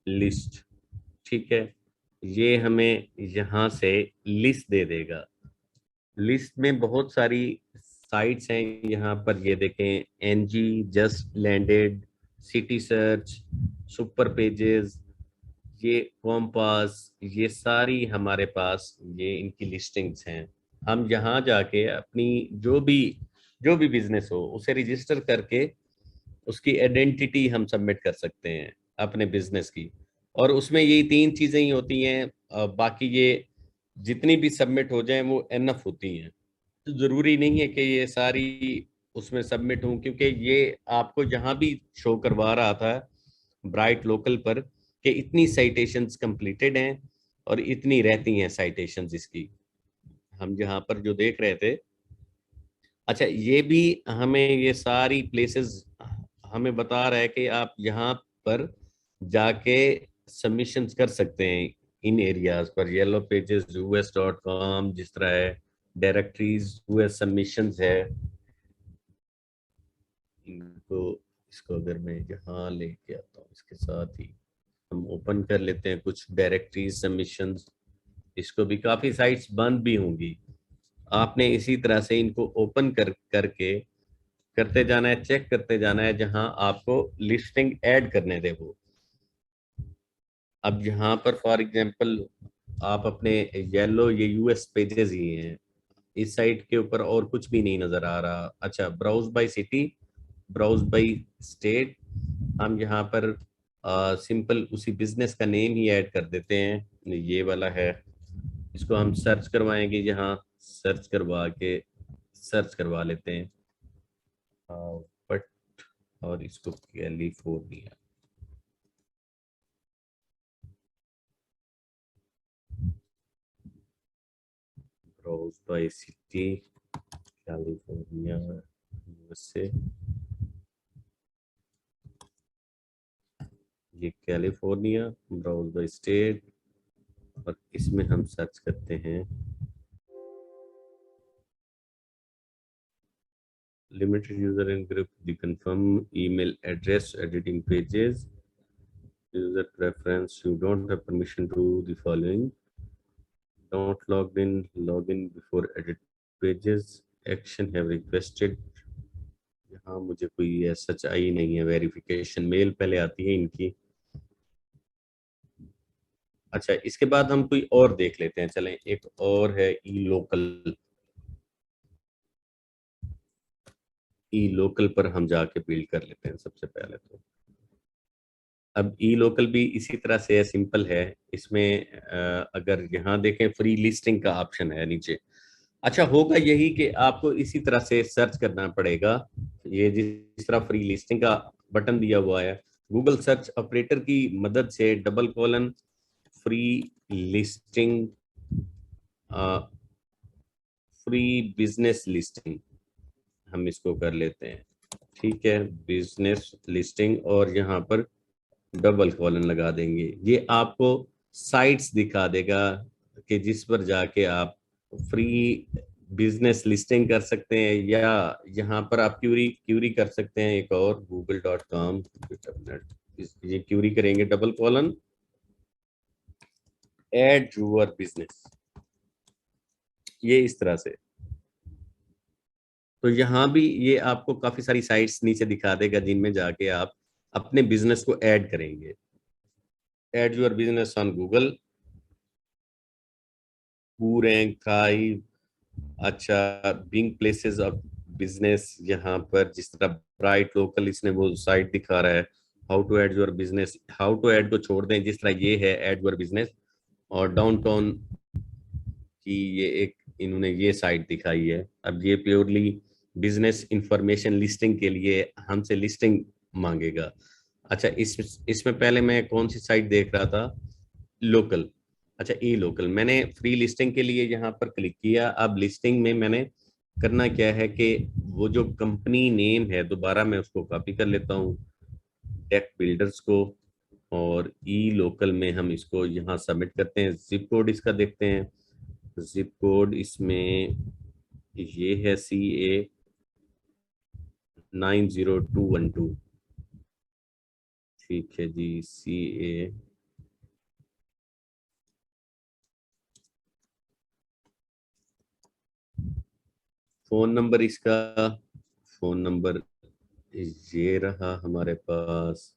लिस्ट, ठीक है, ये हमें यहाँ से लिस्ट दे देगा। लिस्ट में बहुत सारी साइट्स हैं, यहाँ पर ये देखें, एनजी, just landed, city search, super pages, ये कॉम्पास, ये सारी हमारे पास ये इनकी लिस्टिंग्स हैं। हम यहाँ जाके अपनी जो भी बिजनेस हो उसे रजिस्टर करके उसकी आइडेंटिटी हम सबमिट कर सकते हैं अपने बिजनेस की। और उसमें यही तीन चीजें ही होती हैं, बाकी ये जितनी भी सबमिट हो जाएं वो एनफ होती हैं। तो जरूरी नहीं है कि ये सारी उसमें सबमिट हों, क्योंकि ये आपको जहां भी शो करवा रहा था ब्राइट लोकल पर कि इतनी साइटेशंस कंप्लीटेड हैं और इतनी रहती हैं साइटेशंस इसकी, हम जहां पर जो देख रहे थे। अच्छा, ये भी हमें ये सारी प्लेसेस हमें बता रहा है कि आप यहाँ पर जाके सबमिशंस कर सकते हैं इन एरियाज पर। येलो पेजेस, us.com, जिस तरह है डायरेक्टरीज, यूएस सबमिशंस है इनको। इसको अगर मैं यहाँ लेके आता हूँ इसके साथ ही हम ओपन कर लेते हैं कुछ डायरेक्टरीज सबमिशंस। इसको भी काफी साइट्स बंद भी होंगी, आपने इसी तरह से इनको ओपन करके करते जाना है, चेक करते जाना है जहां आपको लिस्टिंग ऐड करने दे वो। अब यहाँ पर फॉर एग्जांपल आप अपने येलो, ये यूएस पेजेस ही हैं, इस साइट के ऊपर और कुछ भी नहीं नजर आ रहा। अच्छा, browse by city, browse by state, हम यहाँ पर सिंपल उसी बिजनेस का नेम ही ऐड कर देते हैं, ये वाला है। इसको हम सर्च करवाएंगे, यहाँ सर्च करवा के सर्च करवा लेते हैं बट, और इसको California. Browse by city, California, USA, ये कैलिफोर्निया, ब्राउज बाय स्टेट, और इसमें हम सर्च करते हैं limited user in group, the confirm email address, editing pages, user preference, you don't have permission to the following, don't log in before edit pages, action have requested। यहाँ मुझे कोई सच आई नहीं है, वेरिफिकेशन मेल पहले आती है इनकी, अच्छा, इसके बाद हम कोई और देख लेते हैं, चलें एक और है ई लोकल। ई लोकल पर हम जाके बिल्ड कर लेते हैं सबसे पहले तो। अब ई लोकल भी इसी तरह से है, सिंपल है। इसमें अगर यहाँ देखें फ्री लिस्टिंग का ऑप्शन है नीचे। अच्छा, होगा यही कि आपको इसी तरह से सर्च करना पड़ेगा। ये जिस तरह फ्री लिस्टिंग का बटन दिया हुआ है, गूगल सर्च ऑपरेटर की मदद से double colon free listing, free business listing हम इसको कर लेते हैं। ठीक है, बिजनेस लिस्टिंग, और यहाँ पर डबल कॉलन लगा देंगे। ये आपको साइट्स दिखा देगा कि जिस पर जाके आप फ्री बिजनेस लिस्टिंग कर सकते हैं, या यहाँ पर आप क्यूरी क्यूरी कर सकते हैं एक और google.com। ये क्यूरी करेंगे double colon add your business, ये इस तरह से। तो यहाँ भी ये आपको काफी सारी साइट्स नीचे दिखा देगा जिनमें जाके आप अपने बिजनेस को ऐड करेंगे। Add your business on Google, rank 5। अच्छा, बिंग प्लेसेस ऑफ बिजनेस, यहाँ पर जिस तरह ब्राइट लोकल इसने वो साइट दिखा रहा है। How to add your business, how to add को छोड़ दें, जिस तरह ये है ऐड योर बिजनेस। और डाउनटाउन की ये एक इन्होंने ये साइट दिखाई है। अब ये प्योरली बिजनेस इंफॉर्मेशन लिस्टिंग के लिए हमसे लिस्टिंग मांगेगा। अच्छा, इसमें पहले मैं कौन सी साइट देख रहा था, लोकल। अच्छा, ई लोकल मैंने फ्री लिस्टिंग के लिए यहाँ पर क्लिक किया। अब लिस्टिंग में मैंने करना क्या है कि वो जो कंपनी नेम है, दोबारा मैं उसको कॉपी कर लेता हूँ, टेक बिल्डर्स को, और ई लोकल में हम इसको यहाँ सबमिट करते हैं। जिप कोड इसका देखते हैं। जिप कोड इसमें ये है CA 90212। ठीक है जी, CA। फोन नंबर इसका, फोन नंबर ये रहा हमारे पास।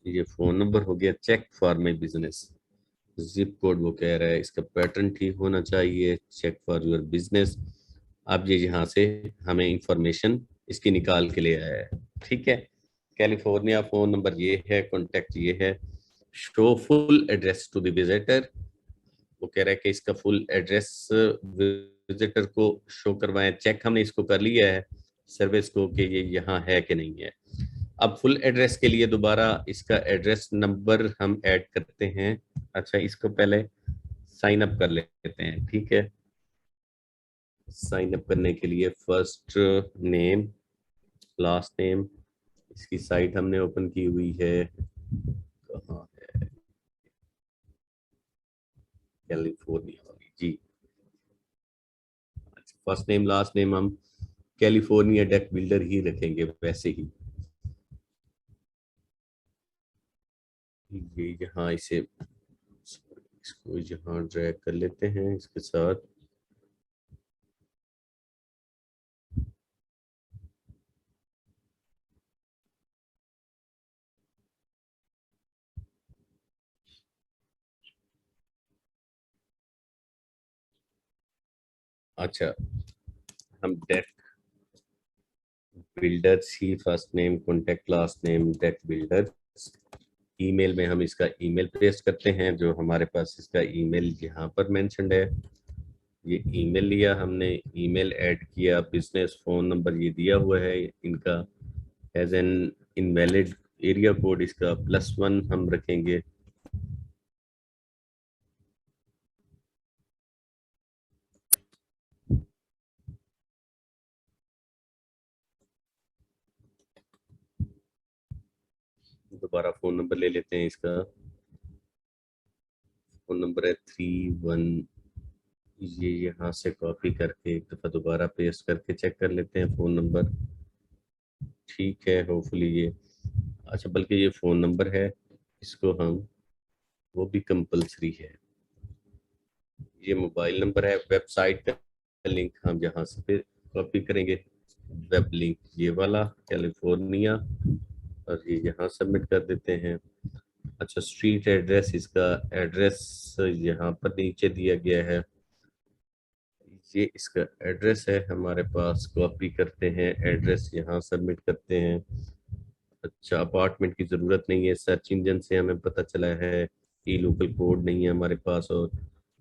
ये फोन नंबर हो गया। Check for my business. Zip code वो कह रहा है इसका पैटर्न ठीक होना चाहिए, चेक फॉर योर बिजनेस। अब ये यहाँ से हमें इंफॉर्मेशन इसकी निकाल के ले आया है। ठीक है, कैलिफोर्निया, फोन नंबर ये है, कॉन्टेक्ट ये है। Show full address to the visitor, वो कह रहा है कि इसका फुल एड्रेस विजिटर को शो करवाएं। चेक हमने इसको कर लिया है सर्विस को कि ये यहाँ है कि नहीं है। अब फुल एड्रेस के लिए दोबारा इसका एड्रेस नंबर हम ऐड करते हैं। अच्छा, इसको पहले साइन अप कर लेते हैं। ठीक है, साइन अप करने के लिए फर्स्ट नेम, लास्ट नेम, इसकी साइट हमने ओपन की हुई है, कहाँ है, कैलिफोर्निया वाली जी। फर्स्ट नेम लास्ट नेम हम कैलिफोर्निया डेक बिल्डर ही रखेंगे वैसे ही। ये यहाँ इसे, इसको यहाँ ड्रैग कर लेते हैं इसके साथ। अच्छा, हम डेक बिल्डर्स ही, first name contact last name deck builders. Email में हम इसका ईमेल पेस्ट करते हैं, जो हमारे पास इसका ईमेल यहाँ पर मेंशन्ड है। ये ईमेल लिया हमने, ईमेल ऐड किया, बिजनेस फोन नंबर ये दिया हुआ है इनका, as an invalid, area code इसका +1 हम रखेंगे। दोबारा फोन नंबर ले लेते हैं इसका। फोन नंबर है 31। ये यहाँ से कॉपी करके एक दफ़ा दोबारा पेस्ट करके चेक कर लेते हैं फोन नंबर। ठीक है, होपफुली ये, अच्छा बल्कि ये फोन नंबर है, इसको हम, वो भी कंपलसरी है। ये मोबाइल नंबर है। वेबसाइट का लिंक हम यहाँ से कॉपी करेंगे, वेब लिंक ये वाला, कैलिफोर्निया, और ये यहाँ सबमिट कर देते हैं। अच्छा, स्ट्रीट एड्रेस, इसका एड्रेस यहाँ पर नीचे दिया गया है। ये इसका एड्रेस है हमारे पास, कॉपी करते हैं, एड्रेस यहाँ सबमिट करते हैं। अच्छा, अपार्टमेंट की जरूरत नहीं है, सर्च इंजन से हमें पता चला है। ई लोकल कोड नहीं है हमारे पास, और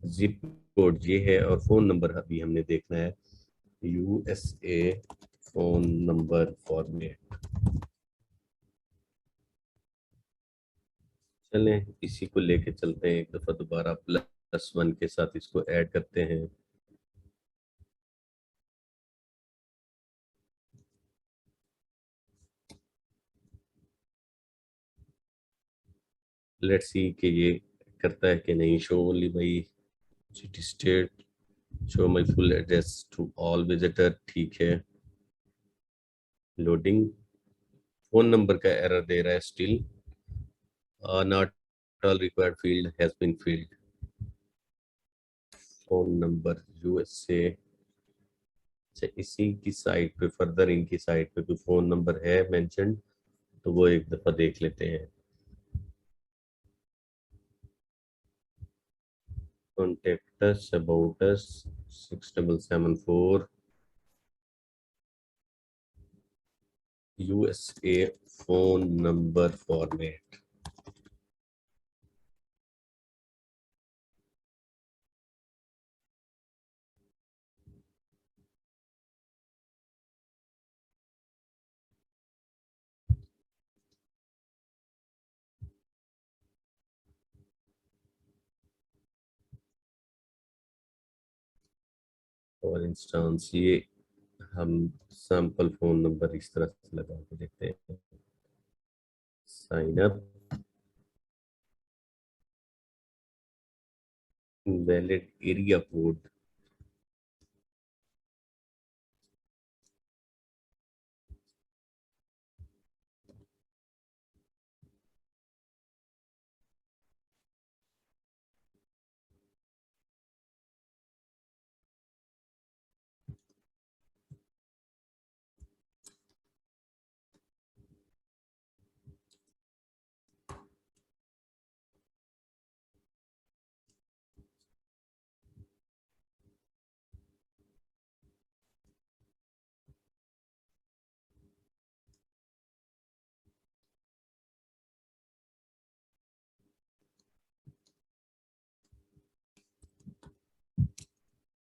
जिप कोड ये है, और फोन नंबर अभी हमने देखना है, यूएसए फोन नंबर फॉर्मेट। चलें इसी को लेके चलते हैं एक दफा दोबारा, +1 के साथ इसको ऐड करते हैं। लेट्स सी कि ये करता है कि नहीं। Show only by city state, show my full address to all visitor, ठीक है। लोडिंग। फोन नंबर का एरर दे रहा है still, not all required field has been filled. Phone number USA. अच्छा, इसी की साइट पे, फर्दर इनकी साइट पे कोई फोन नंबर है मेंशन, तो वो एक दफा देख लेते हैं। Contact us, about us, 6774, USA phone number format. For instance ये हम सैंपल फोन नंबर इस तरह से लगा के देखते हैं। Sign up, valid area code.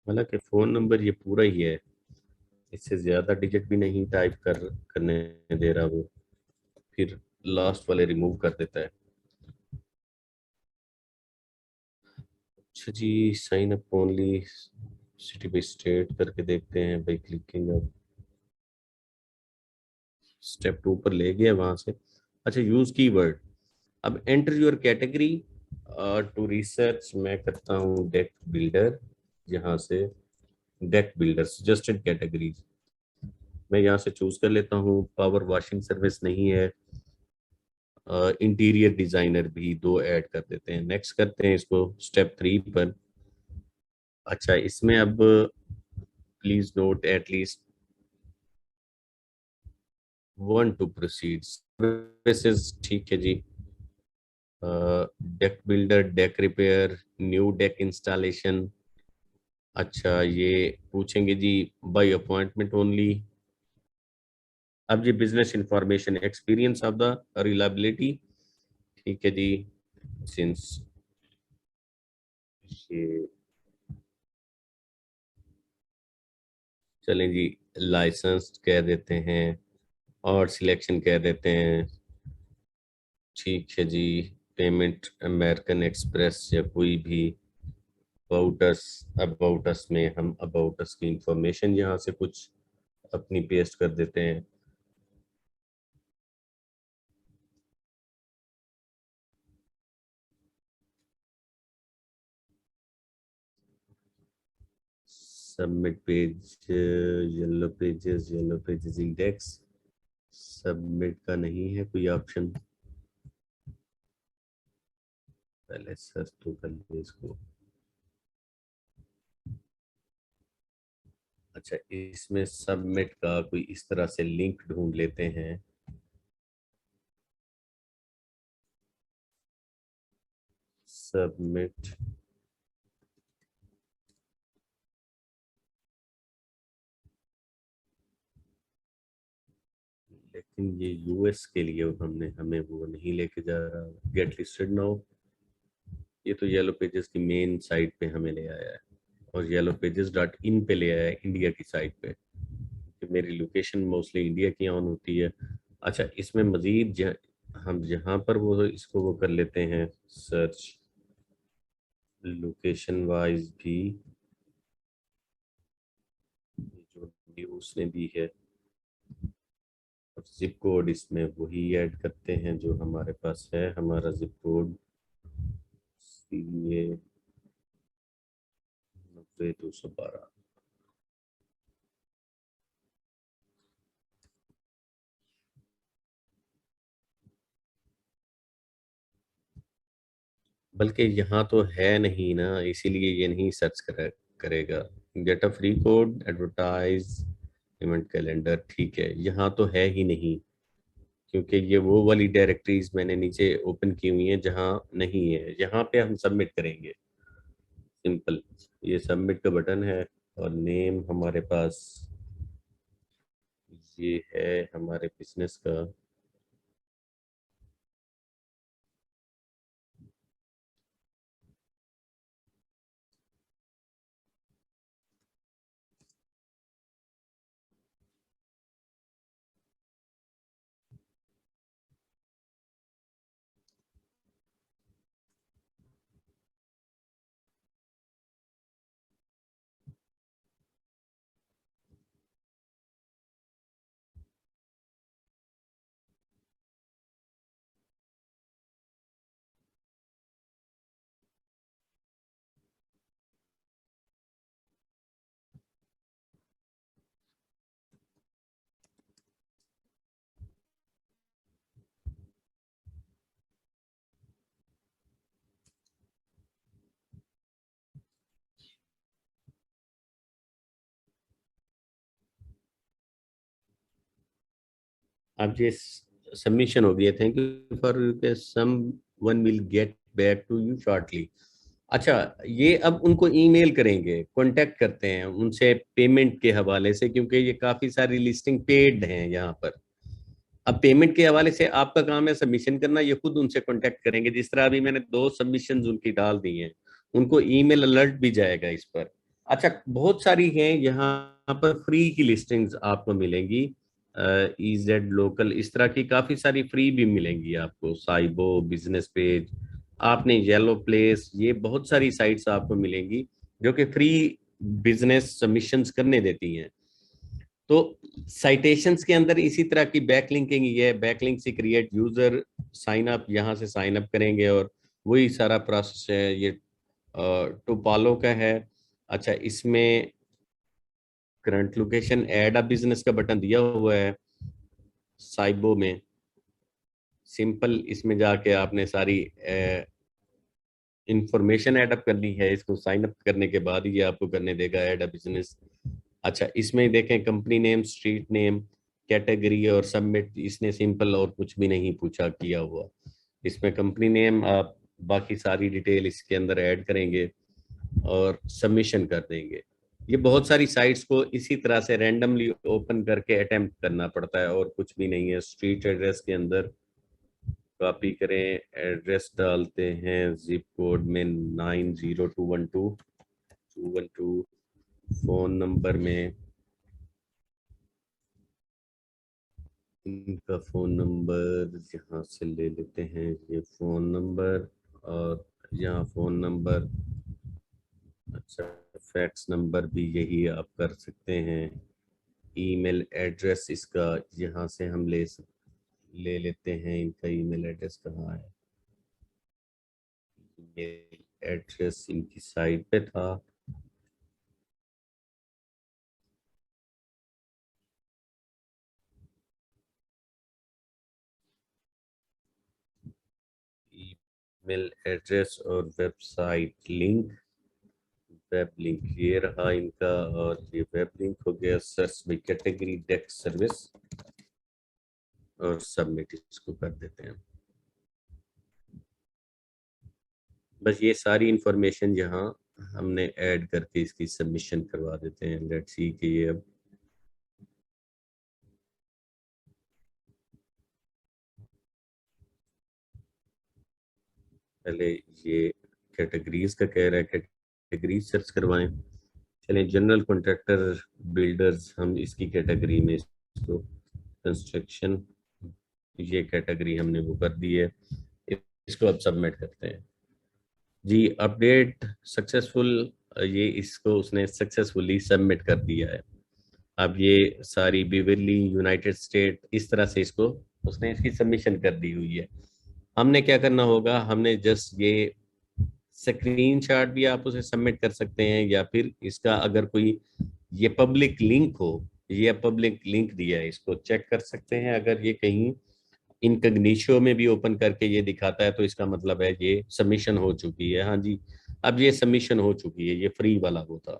हालांकि फोन नंबर ये पूरा ही है, इससे ज्यादा डिजिट भी नहीं टाइप करने दे रहा वो, फिर लास्ट वाले रिमूव कर देता है। अच्छा जी, sign up only, city by state करके देखते हैं भाई, क्लिकिंग अब स्टेप 2 पर ले गया वहां से। अच्छा, यूज कीवर्ड। अब enter your category to research, मैं करता हूँ डेक बिल्डर। यहाँ से डेक बिल्डर सजेस्टेड कैटेगरीज मैं यहाँ से चूज कर लेता हूँ। पावर वॉशिंग सर्विस नहीं है, इंटीरियर डिजाइनर भी दो ऐड कर देते हैं। नेक्स्ट करते हैं इसको स्टेप 3 पर। अच्छा, इसमें अब please note at least 1 to proceed services, ठीक है जी। Deck builder, deck repair, new deck installation. अच्छा, ये पूछेंगे जी बाय अपॉइंटमेंट ओनली। अब ये business information, experience of the reliability, ठीक है जी। सिंस ये, चलें जी, लाइसेंस कह देते हैं और सिलेक्शन कह देते हैं, ठीक है जी। पेमेंट अमेरिकन एक्सप्रेस या कोई भी। अबाउटस, अबाउटस में हम अबाउटस की इंफॉर्मेशन यहाँ से कुछ अपनी पेस्ट कर देते हैं। Submit page, yellow pages index, submit का नहीं है कोई ऑप्शन, पहले सर्च तो कर लिए इसको। अच्छा, इसमें सबमिट का कोई इस तरह से लिंक ढूंढ लेते हैं। सबमिट। लेकिन ये यूएस के लिए हमने हमें वो नहीं लेके जा रहा। Get listed now. ये तो येलो पेजेस की मेन साइट पे हमें ले आया है, और येलो पेजेस डॉट इन पे ले आया है इंडिया की साइट पे, कि मेरी लोकेशन मोस्टली इंडिया की ऑन होती है। अच्छा, इसमें मजीद हम जहाँ पर वो इसको वो कर लेते हैं सर्च लोकेशन वाइज भी, जो न्यूज़ ने दी है, और जिप कोड इसमें वही ऐड करते हैं जो हमारे पास है। हमारा जिप कोड CA 9212। बल्कि यहाँ तो है नहीं ना, इसीलिए ये नहीं करेगा। Get a free code advertise event calendar, ठीक है, यहाँ तो है ही नहीं, क्योंकि ये वो वाली डायरेक्टरीज मैंने नीचे ओपन की हुई हैं जहाँ नहीं है। यहाँ पे हम सबमिट करेंगे, सिंपल। ये सबमिट का बटन है, और नेम हमारे पास ये है हमारे बिजनेस का। अब ये सबमिशन हो गया। Thank you for someone will get back to you shortly. अच्छा, ये अब उनको ईमेल करेंगे, कांटेक्ट करते हैं उनसे पेमेंट के हवाले से, क्योंकि ये काफी सारी लिस्टिंग पेड हैं यहाँ पर। अब पेमेंट के हवाले से आपका काम है सबमिशन करना, ये खुद उनसे कांटेक्ट करेंगे। जिस तरह अभी मैंने 2 सबमिशन उनकी डाल दी हैं, उनको ईमेल अलर्ट भी जाएगा इस पर। अच्छा, बहुत सारी हैं यहाँ पर फ्री की लिस्टिंग्स आपको मिलेंगी। EZ लोकल, इस तरह की काफी सारी फ्री भी मिलेंगी आपको। साइबो, बिजनेस पेज, आपने येलो प्लेस, ये बहुत सारी साइट्स आपको मिलेंगी जो कि फ्री बिजनेस सबमिशंस करने देती हैं। तो साइटेशंस के अंदर इसी तरह की बैकलिंकिंग, ये बैकलिंक से क्रिएट यूजर साइन अप, यहाँ से साइन अप करेंगे, और वही सारा प्रोसेस है। ये टोपालो का है। अच्छा, इसमें current location add a business का बटन दिया हुआ है साइबो में। सिंपल, इसमें जाके आपने सारी इंफॉर्मेशन ऐड अप करनी है। इसको साइन अप करने के बाद ही ये आपको करने देगा ऐड अ बिजनेस। अच्छा, इसमें देखें company name, street name, category और सबमिट, इसने सिंपल और कुछ भी नहीं पूछा किया हुआ। इसमें कंपनी नेम, आप बाकी सारी डिटेल इसके अंदर ऐड करेंगे और सबमिशन कर देंगे। ये बहुत सारी साइट्स को इसी तरह से रैंडमली ओपन करके अटेम्प्ट करना पड़ता है, और कुछ भी नहीं है। स्ट्रीट एड्रेस के अंदर कॉपी करें, एड्रेस डालते हैं जिप कोड में 90212। फोन नंबर में इनका फ़ोन नंबर यहाँ से ले लेते हैं, ये फ़ोन नंबर, और यहाँ फ़ोन नंबर। अच्छा, फैक्स नंबर भी यही आप कर सकते हैं। ईमेल एड्रेस इसका यहाँ से हम ले लेते हैं। इनका ईमेल एड्रेस कहाँ है? ईमेल एड्रेस इनकी साइट पे था। ईमेल एड्रेस और वेबसाइट लिंक, वेब लिंक ये रहा इनका, और ये वेब लिंक हो गया। Search by category desk service, और सबमिट इसको कर देते हैं। बस ये सारी इंफॉर्मेशन यहाँ हमने ऐड करके इसकी सबमिशन करवा देते हैं। लेट्स सी कि ये अब पहले ये कैटेगरीज का कह रहा है, कैटेगरीज सर्च करवाएं। चलें, जनरल कॉन्ट्रैक्टर बिल्डर्स, हम इसकी कैटेगरी में इसको कंस्ट्रक्शन, ये कैटेगरी हमने वो कर दी है। इसको अब सबमिट करते हैं जी। अपडेट सक्सेसफुल, ये इसको उसने सक्सेसफुली सबमिट कर दिया है। अब ये सारी बिवरली यूनाइटेड स्टेट इस तरह से इसको उसने इसकी सबमिशन कर दी हुई है। हमने क्या करना होगा, हमने जस्ट ये स्क्रीनशॉट भी आप उसे सबमिट कर सकते हैं, या फिर इसका अगर कोई ये पब्लिक लिंक हो, ये पब्लिक लिंक दिया है, इसको चेक कर सकते हैं। अगर ये कहीं इनकग्निशो में भी ओपन करके ये दिखाता है तो इसका मतलब है ये सबमिशन हो चुकी है। हाँ जी, अब ये सबमिशन हो चुकी है, ये फ्री वाला वो था।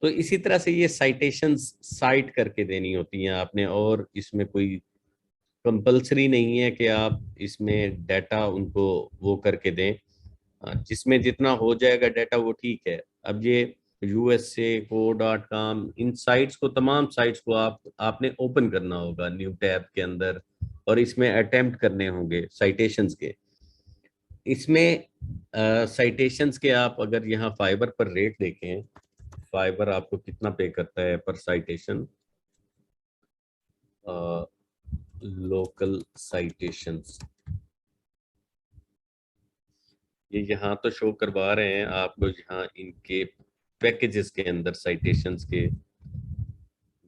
तो इसी तरह से ये साइटेशंस साइट करके देनी होती हैं आपने, और इसमें कोई कंपलसरी नहीं है कि आप इसमें डाटा उनको वो करके दें। जिसमें जितना हो जाएगा डाटा वो ठीक है। अब ये USA.co.com, इन साइट्स को, तमाम साइट्स को आपने ओपन करना होगा न्यू टैब के अंदर, और इसमें अटेम्प्ट करने होंगे साइटेशंस के। इसमें साइटेशंस के आप अगर यहाँ फाइबर पर रेट देखें, फाइबर आपको कितना पे करता है पर साइटेशन, लोकल साइटेशंस, ये यहाँ तो शो करवा रहे हैं आपको। यहाँ इनके पैकेजेस के अंदर साइटेशंस के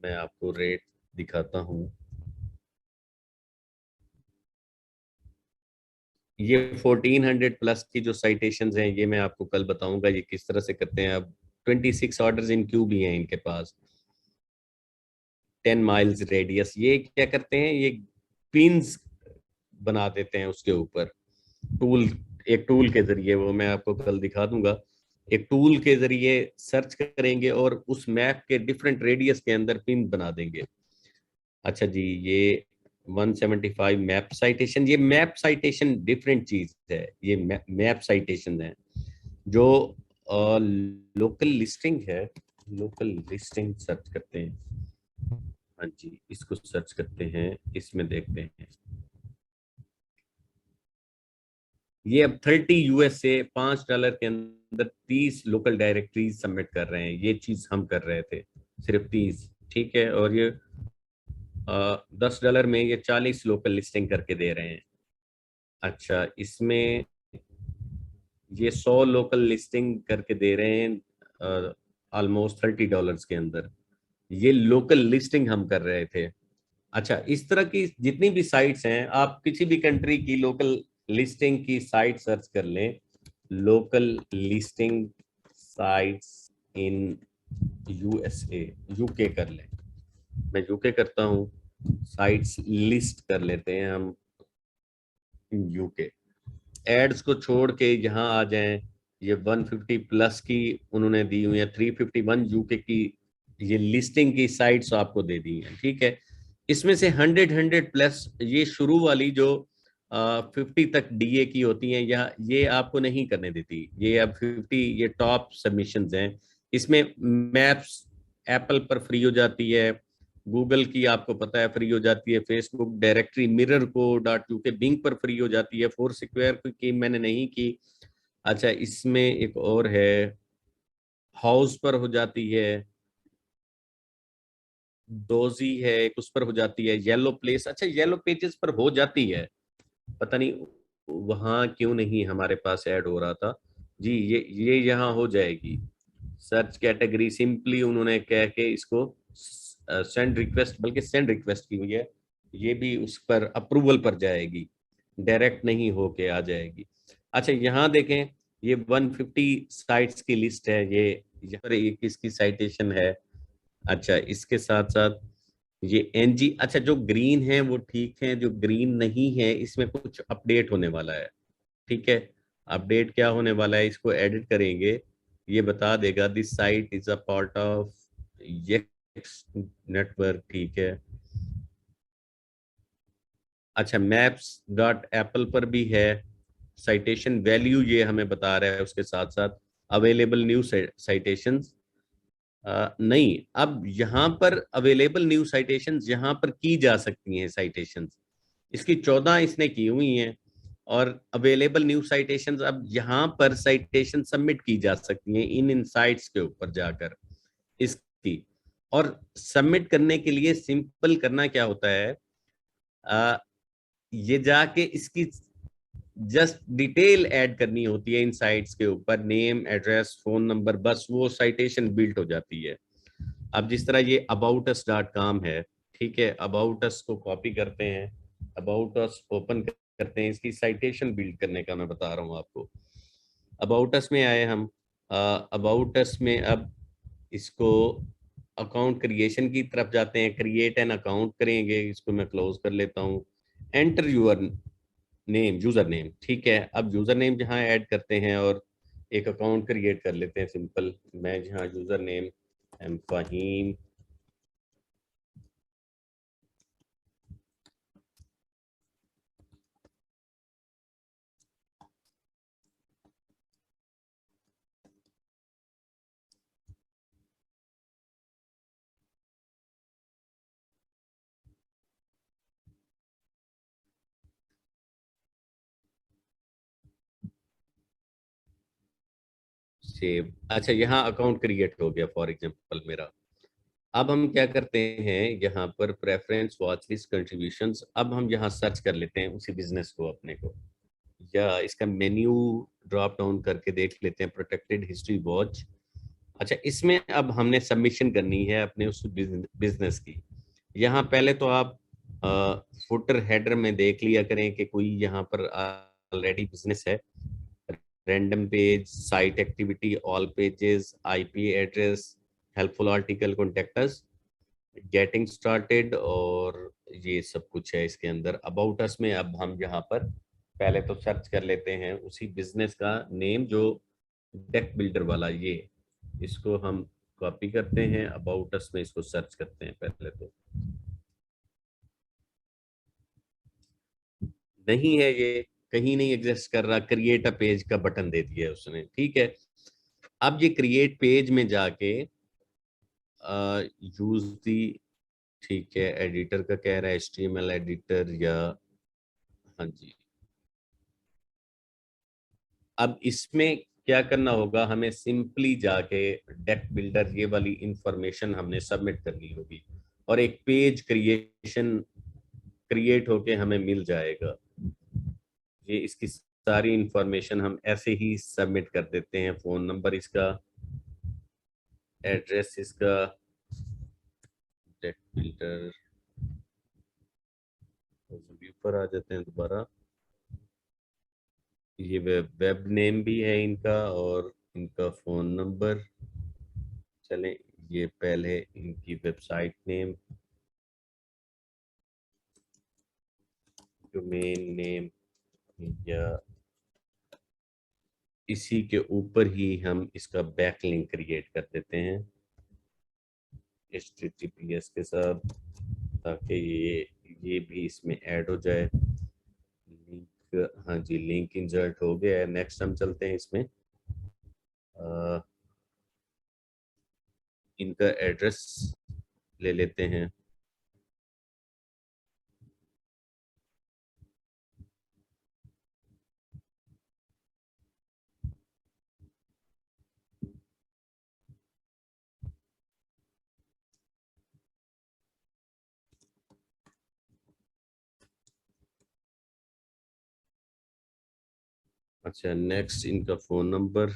मैं आपको रेट दिखाता हूँ। ये 1400 प्लस की जो साइटेशंस हैं, ये मैं आपको कल बताऊंगा ये किस तरह से करते हैं। अब 26 ऑर्डर्स इन क्यू भी हैं इनके पास। 10 माइल्स रेडियस, ये क्या करते हैं, ये पिंस बना देते हैं उसके ऊपर। टूल, एक टूल के जरिए, वो मैं आपको कल दिखा दूंगा। एक टूल के जरिए सर्च करेंगे और उस मैप के डिफरेंट रेडियस के अंदर पिन बना देंगे। अच्छा जी, ये 175 मैप साइटेशन, ये मैप साइटेशन डिफरेंट चीज है। ये मैप साइटेशन है जो लोकल लिस्टिंग है। लोकल लिस्टिंग सर्च करते हैं। हाँ जी, इसको सर्च करते हैं, इसमें देखते हैं। ये अब 30 USA $5 के अंदर 30 लोकल डायरेक्टरीज सबमिट कर रहे हैं। ये चीज हम कर रहे थे, सिर्फ 30, ठीक है। और ये $10 में ये 40 लोकल लिस्टिंग करके दे रहे हैं। अच्छा, इसमें ये 100 लोकल लिस्टिंग करके दे रहे हैं ऑलमोस्ट $30 के अंदर। ये लोकल लिस्टिंग हम कर रहे थे। अच्छा, इस तरह की जितनी भी साइट्स हैं, आप किसी भी कंट्री की लोकल लिस्टिंग की साइट सर्च कर लें। Local listing sites in USA, UK कर लें। मैं यूके करता हूँ, साइट्स लिस्ट कर लेते हैं हम यूके। एड्स को छोड़ के यहाँ आ जाएं। ये 150 प्लस की उन्होंने दी हुई है, 351 यूके की ये लिस्टिंग की साइट्स आपको दे दी हैं, ठीक है। इसमें से 100 प्लस ये शुरू वाली जो 50 तक डीए की होती हैं, या ये आपको नहीं करने देती। ये अब 50 ये टॉप सबमिशंस हैं। इसमें मैप्स एप्पल पर फ्री हो जाती है, गूगल की आपको पता है फ्री हो जाती है, फेसबुक डायरेक्टरी मिरर को .uk बिंग पर फ्री हो जाती है, फोर स्क्वायर की मैंने नहीं की। अच्छा, इसमें एक और है, हाउस पर हो जाती है, डोजी है एक, उस पर हो जाती है, येलो प्लेस, अच्छा येलो पेजेस पर हो जाती है, पता नहीं वहां क्यों नहीं हमारे पास ऐड हो रहा था जी। ये यहाँ हो जाएगी। सर्च कैटेगरी सिंपली उन्होंने कह के इसको सेंड रिक्वेस्ट, बल्कि सेंड रिक्वेस्ट की हुई है, ये भी उस पर अप्रूवल पर जाएगी, डायरेक्ट नहीं होके आ जाएगी। अच्छा, यहाँ देखें, ये 150 साइट्स की लिस्ट है। ये यहाँ पर एक इसकी साइटेशन है। अच्छा, इसके साथ साथ ये एनजी, अच्छा जो ग्रीन है वो ठीक है, जो ग्रीन नहीं है इसमें कुछ अपडेट होने वाला है, ठीक है। अपडेट क्या होने वाला है, इसको एडिट करेंगे, ये बता देगा this site is a part of Yext network, ठीक है। अच्छा, मैप्स डॉट एप्पल पर भी है, साइटेशन वैल्यू ये हमें बता रहा है, उसके साथ साथ अवेलेबल न्यू साइटेशंस नहीं। अब यहाँ पर अवेलेबल न्यू साइटेशंस यहाँ पर की जा सकती हैं साइटेशंस, इसकी 14 इसने की हुई हैं। और अवेलेबल न्यू साइटेशंस, अब यहाँ पर साइटेशन सबमिट की जा सकती हैं इन इनसाइट्स के ऊपर जाकर इसकी। और सबमिट करने के लिए सिंपल करना क्या होता है, ये जाके इसकी जस्ट डिटेल ऐड करनी होती है इन साइट्स के ऊपर, नेम, एड्रेस, फोन नंबर, बस वो साइटेशन बिल्ट हो जाती है। अब जिस तरह ये aboutus.com है, ठीक है, अबाउट अस को कॉपी करते हैं, अबाउट अस ओपन करते हैं, इसकी साइटेशन बिल्ड करने का मैं बता रहा हूँ आपको। अबाउट अस में आए हम, अबाउट अस में अब इसको अकाउंट क्रिएशन की तरफ जाते हैं, क्रिएट एन अकाउंट करेंगे, इसको मैं क्लोज कर लेता हूँ। Enter your name, user name, ठीक है। अब यूजर नेम जहाँ ऐड करते हैं और एक अकाउंट क्रिएट कर लेते हैं सिंपल। मैं जहाँ user name M Faheem, save, अच्छा यहाँ अकाउंट क्रिएट हो गया फॉर एग्जांपल मेरा। अब हम क्या करते हैं, यहाँ पर प्रेफरेंस, वॉच लिस्ट, कंट्रीब्यूशंस, अब हम यहाँ सर्च कर लेते हैं उसी बिजनेस को अपने को, या इसका मेन्यू ड्रॉप डाउन करके देख लेते हैं, प्रोटेक्टेड हिस्ट्री वॉच। अच्छा, इसमें अब हमने सबमिशन करनी है अपने उस बिजनेस की। यहाँ पहले तो आप फुटर हेडर में देख लिया करें कि कोई यहाँ पर ऑलरेडी बिजनेस है। Random page, site activity, all pages, IP address, helpful article, contact us, getting started, और ये सब कुछ है इसके अंदर। अबाउट अस में अब हम यहाँ पर पहले तो सर्च कर लेते हैं उसी बिजनेस का नेम जो डेक बिल्डर वाला, ये इसको हम कॉपी करते हैं, अबाउट अस में इसको सर्च करते हैं पहले तो। नहीं है, ये कहीं नहीं एग्जिस्ट कर रहा, क्रिएट अ पेज का बटन दे दिया है उसने, ठीक है। अब ये क्रिएट पेज में जाके यूज दी, ठीक है, एडिटर का कह रहा है, HTML एडिटर या, हाँ जी। अब इसमें क्या करना होगा, हमें सिंपली जाके डेक बिल्डर ये वाली इंफॉर्मेशन हमने सबमिट करनी होगी और एक पेज क्रिएशन क्रिएट होके हमें मिल जाएगा। ये इसकी सारी इंफॉर्मेशन हम ऐसे ही सबमिट कर देते हैं, फोन नंबर इसका, एड्रेस इसका, डेक बिल्डर, व्यू पर आ जाते हैं दोबारा। ये वेब नेम भी है इनका और इनका फोन नंबर। चलें, ये पहले इनकी वेबसाइट नेम, डोमेन नेम, या इसी के ऊपर ही हम इसका बैक लिंक क्रिएट कर देते हैं HTTPS के साथ, ताकि ये भी इसमें ऐड हो जाए। लिंक, हाँ जी, लिंक इंसर्ट हो गया है। नेक्स्ट हम चलते हैं इसमें, इनका एड्रेस ले लेते हैं। अच्छा, नेक्स्ट इनका फोन नंबर,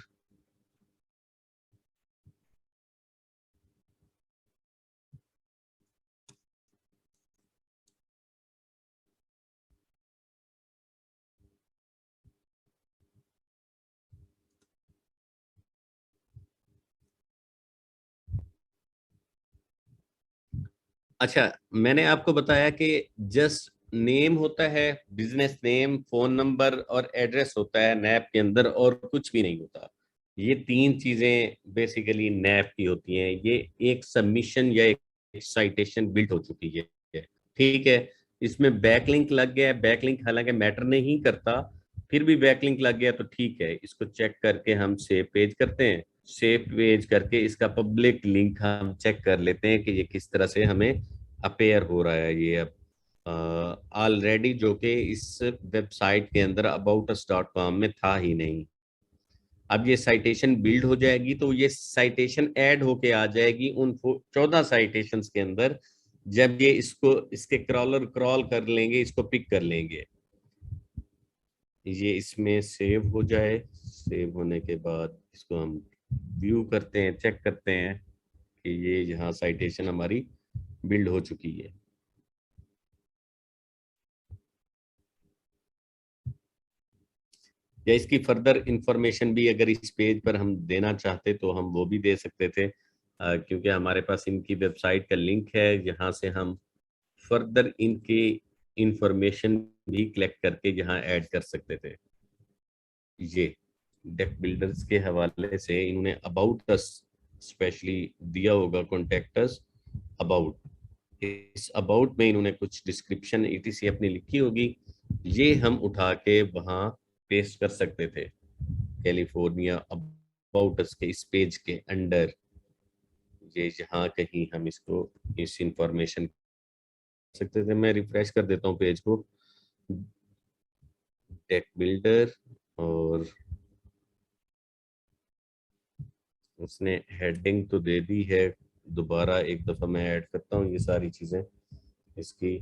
अच्छा मैंने आपको बताया कि जस्ट नेम होता है, बिजनेस नेम, फोन नंबर और एड्रेस होता है नैप के अंदर, और कुछ भी नहीं होता। ये तीन चीजें बेसिकली नैप की होती हैं। ये एक सबमिशन या एक साइटेशन बिल्ड हो चुकी है, ठीक है। इसमें बैकलिंक लग गया है, बैकलिंक हालांकि मैटर नहीं करता, फिर भी बैकलिंक लग गया तो ठीक है, इसको चेक करके हम सेव पेज करते हैं। सेव पेज करके इसका पब्लिक लिंक हम चेक कर लेते हैं कि ये किस तरह से हमें अपेयर हो रहा है। ये अब ऑलरेडी जो कि इस वेबसाइट के अंदर aboutus.com में था ही नहीं। अब ये साइटेशन बिल्ड हो जाएगी तो ये साइटेशन ऐड होके आ जाएगी उन 14 साइटेशंस के अंदर, जब ये इसको इसके क्रॉलर क्रॉल कर लेंगे, इसको पिक कर लेंगे। ये इसमें सेव हो जाए, सेव होने के बाद इसको हम व्यू करते हैं, चेक करते हैं कि ये यहाँ साइटेशन हमारी बिल्ड हो चुकी है। या इसकी फर्दर इंफॉर्मेशन भी अगर इस पेज पर हम देना चाहते तो हम वो भी दे सकते थे, क्योंकि हमारे पास इनकी वेबसाइट का लिंक है, जहाँ से हम फर्दर इनकी इंफॉर्मेशन भी कलेक्ट करके यहाँ ऐड कर सकते थे। ये डेक बिल्डर्स के हवाले से इन्होंने अबाउट अस स्पेशली दिया होगा, कॉन्टेक्ट अस अबाउट। इस अबाउट में इन्होंने कुछ डिस्क्रिप्शन ईटीसी अपनी लिखी होगी, ये हम उठा के वहाँ पेस्ट कर सकते थे। कैलिफोर्निया अबाउट अस के इस पेज के अंडर ये यहाँ कहीं हम इसको इस इंफॉर्मेशन सकते थे। मैं रिफ्रेश कर देता हूँ पेज को, टेक बिल्डर, और उसने हेडिंग तो दे दी है। दोबारा एक दफा मैं ऐड करता हूँ ये सारी चीजें इसकी।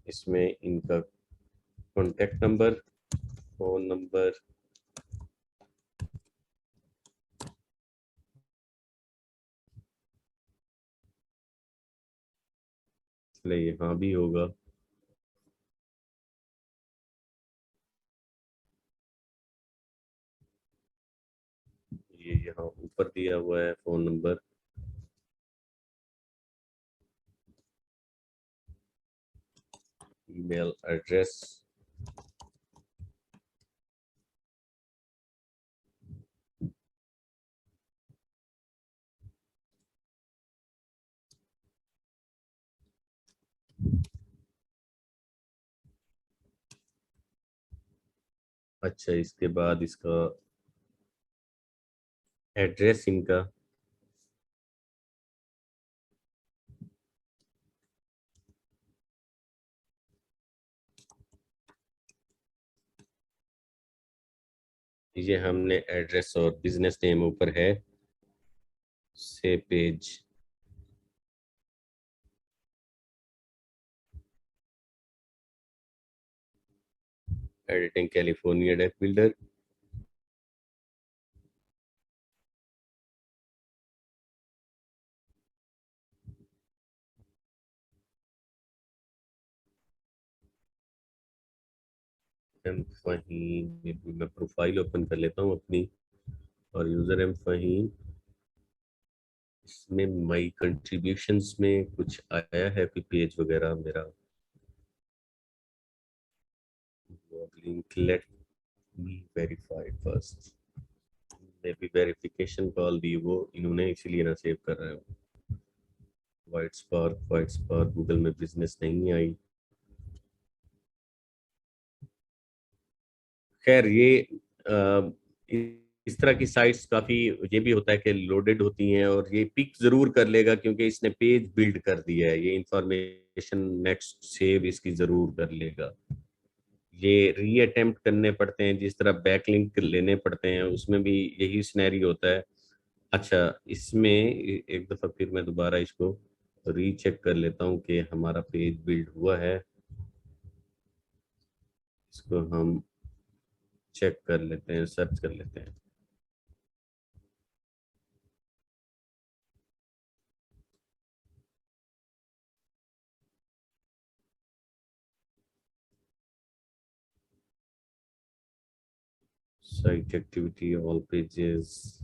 इसमें इनका कॉन्टेक्ट नंबर, फोन नंबर, यहाँ भी होगा। ये यहाँ ऊपर दिया हुआ है फोन नंबर। ईमेल एड्रेस, अच्छा इसके बाद इसका एड्रेस इनका, ये हमने एड्रेस और बिजनेस नेम ऊपर है। से page, editing California deck builder. M Faheem, मैं प्रोफाइल ओपन कर लेता हूँ अपनी, और यूजर एम फहीम। इसमें माई कंट्रीब्यूशंस में कुछ आया है कोई पेज वगैरह मेरा? Link let me verified first, may be verification call दी वो इन्होंने, इसीलिए ना सेव कर रहे हो। व्हाइट स्पार्क गूगल में बिजनेस नहीं आई। खैर ये इस तरह की साइट्स काफी, ये भी होता है कि लोडेड होती हैं, और ये पिक जरूर कर लेगा क्योंकि इसने पेज बिल्ड कर दिया है। ये इंफॉर्मेशन नेक्स्ट सेव इसकी जरूर कर लेगा। ये री अटेम्प्ट करने पड़ते हैं, जिस तरह बैकलिंक लेने पड़ते हैं, उसमें भी यही सिनेरियो होता है। अच्छा, इसमें एक दफा फिर मैं दोबारा इसको रीचेक कर लेता हूँ कि हमारा पेज बिल्ड हुआ है। इसको हम चेक कर लेते हैं, सर्च कर लेते हैं। Site activity, all pages,